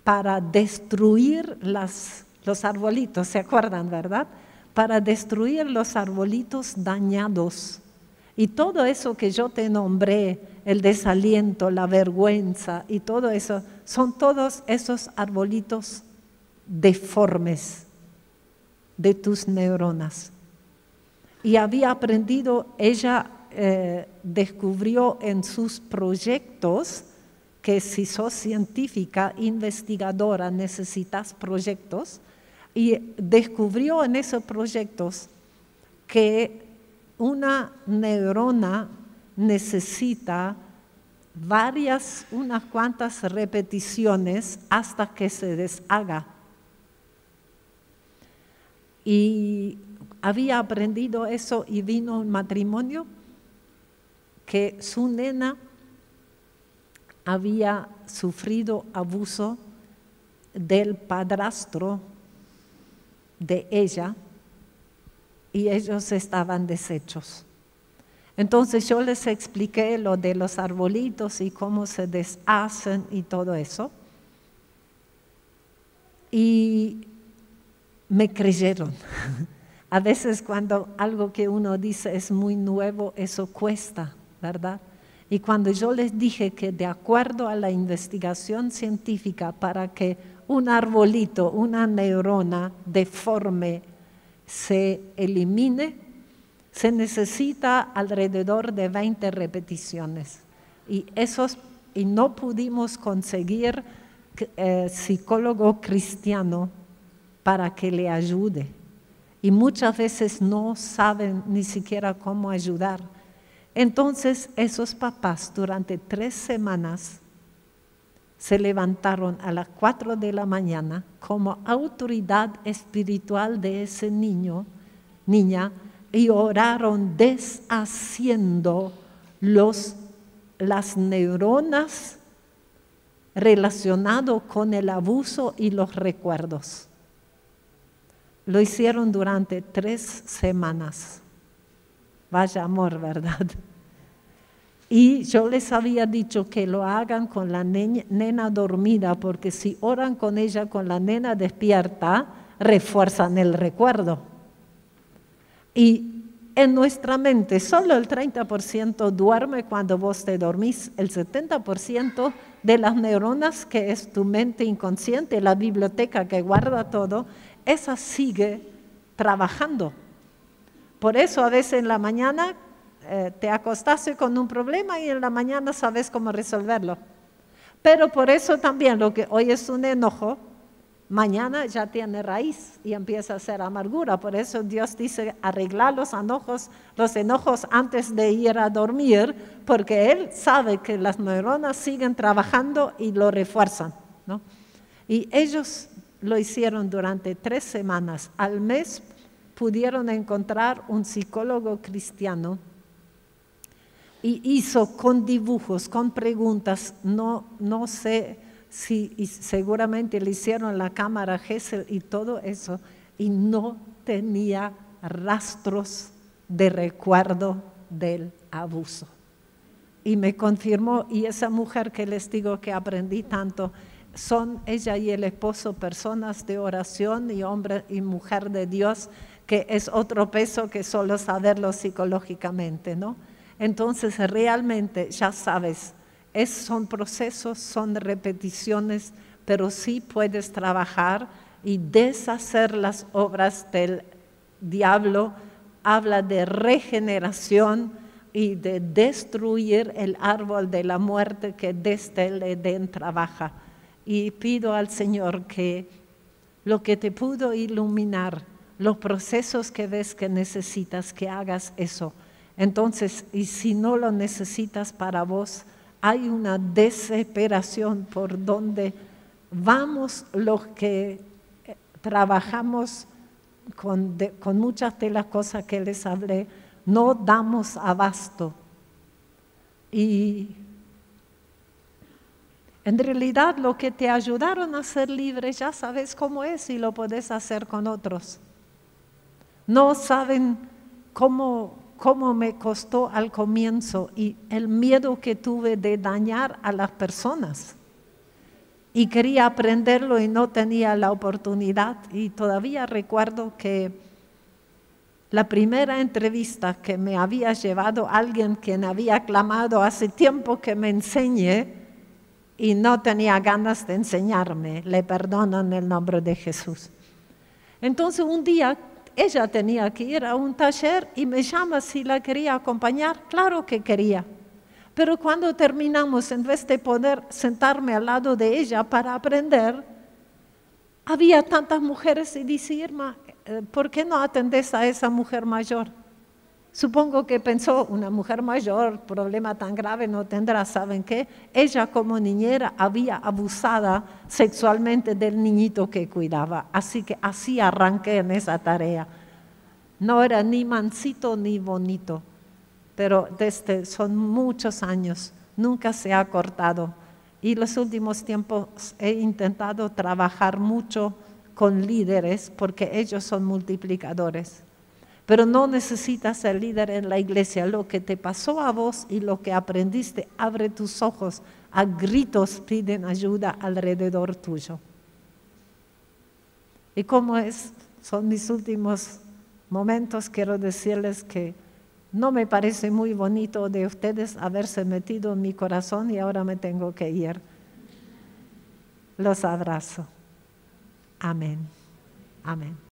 para destruir los arbolitos, ¿se acuerdan, verdad? Para destruir los arbolitos dañados y todo eso que yo te nombré, el desaliento, la vergüenza y todo eso, son todos esos arbolitos deformes de tus neuronas. Y había aprendido, ella descubrió en sus proyectos, que si sos científica, investigadora, necesitas proyectos, y descubrió en esos proyectos que una neurona necesita unas cuantas repeticiones hasta que se deshaga. Y había aprendido eso y vino un matrimonio que su nena había sufrido abuso del padrastro de ella y ellos estaban deshechos. Entonces yo les expliqué lo de los arbolitos y cómo se deshacen y todo eso. Y me creyeron. A veces cuando algo que uno dice es muy nuevo, eso cuesta, ¿verdad? Y cuando yo les dije que de acuerdo a la investigación científica, para que un arbolito, una neurona deforme se elimine, se necesita alrededor de 20 repeticiones. Y no pudimos conseguir psicólogo cristiano para que le ayude. Y muchas veces no saben ni siquiera cómo ayudar. Entonces esos papás durante 3 semanas se levantaron a las 4 de la mañana como autoridad espiritual de ese niña, y oraron deshaciendo las neuronas relacionadas con el abuso y los recuerdos. Lo hicieron durante 3 semanas. Vaya amor, ¿verdad? Y yo les había dicho que lo hagan con la nena dormida, porque si oran con ella con la nena despierta, refuerzan el recuerdo. Y en nuestra mente solo el 30% duerme cuando vos te dormís. El 70% de las neuronas, que es tu mente inconsciente, la biblioteca que guarda todo, esa sigue trabajando. Por eso a veces en la mañana te acostaste con un problema y en la mañana sabes cómo resolverlo. Pero por eso también lo que hoy es un enojo, mañana ya tiene raíz y empieza a ser amargura. Por eso Dios dice arreglar los enojos antes de ir a dormir, porque Él sabe que las neuronas siguen trabajando y lo refuerzan, ¿no? Y ellos lo hicieron durante 3 semanas. Al mes pudieron encontrar un psicólogo cristiano y hizo con dibujos, con preguntas, no sé si seguramente le hicieron la cámara Gesell y todo eso, y no tenía rastros de recuerdo del abuso. y me confirmó, y esa mujer que les digo que aprendí tanto, son ella y el esposo personas de oración y hombre y mujer de Dios, que es otro peso que solo saberlo psicológicamente, ¿no? Entonces realmente ya sabes, son procesos, son repeticiones, pero sí puedes trabajar y deshacer las obras del diablo. Habla de regeneración y de destruir el árbol de la muerte que desde el Edén trabaja. Y pido al Señor que lo que te pudo iluminar, los procesos que ves que necesitas, que hagas eso. Entonces, y si no lo necesitas para vos, hay una desesperación por donde vamos los que trabajamos con muchas de las cosas que les hablé, no damos abasto. Y en realidad lo que te ayudaron a ser libre ya sabes cómo es y lo podés hacer con otros. No saben cómo me costó al comienzo y el miedo que tuve de dañar a las personas. Y quería aprenderlo y no tenía la oportunidad. Y todavía recuerdo que la primera entrevista que me había llevado alguien quien había clamado hace tiempo que me enseñe y no tenía ganas de enseñarme, le perdono en el nombre de Jesús. Entonces un día ella tenía que ir a un taller y me llama si la quería acompañar. Claro que quería. Pero cuando terminamos, en vez de poder sentarme al lado de ella para aprender, había tantas mujeres y dice, Irma, ¿por qué no atendés a esa mujer mayor? Supongo que pensó, una mujer mayor, problema tan grave no tendrá, ¿saben qué? Ella como niñera había abusado sexualmente del niñito que cuidaba, así que así arranqué en esa tarea. No era ni mansito ni bonito, pero son muchos años, nunca se ha cortado. Y los últimos tiempos he intentado trabajar mucho con líderes porque ellos son multiplicadores. Pero no necesitas ser líder en la iglesia. Lo que te pasó a vos y lo que aprendiste, abre tus ojos. A gritos piden ayuda alrededor tuyo. Y como son mis últimos momentos, quiero decirles que no me parece muy bonito de ustedes haberse metido en mi corazón y ahora me tengo que ir. Los abrazo. Amén. Amén.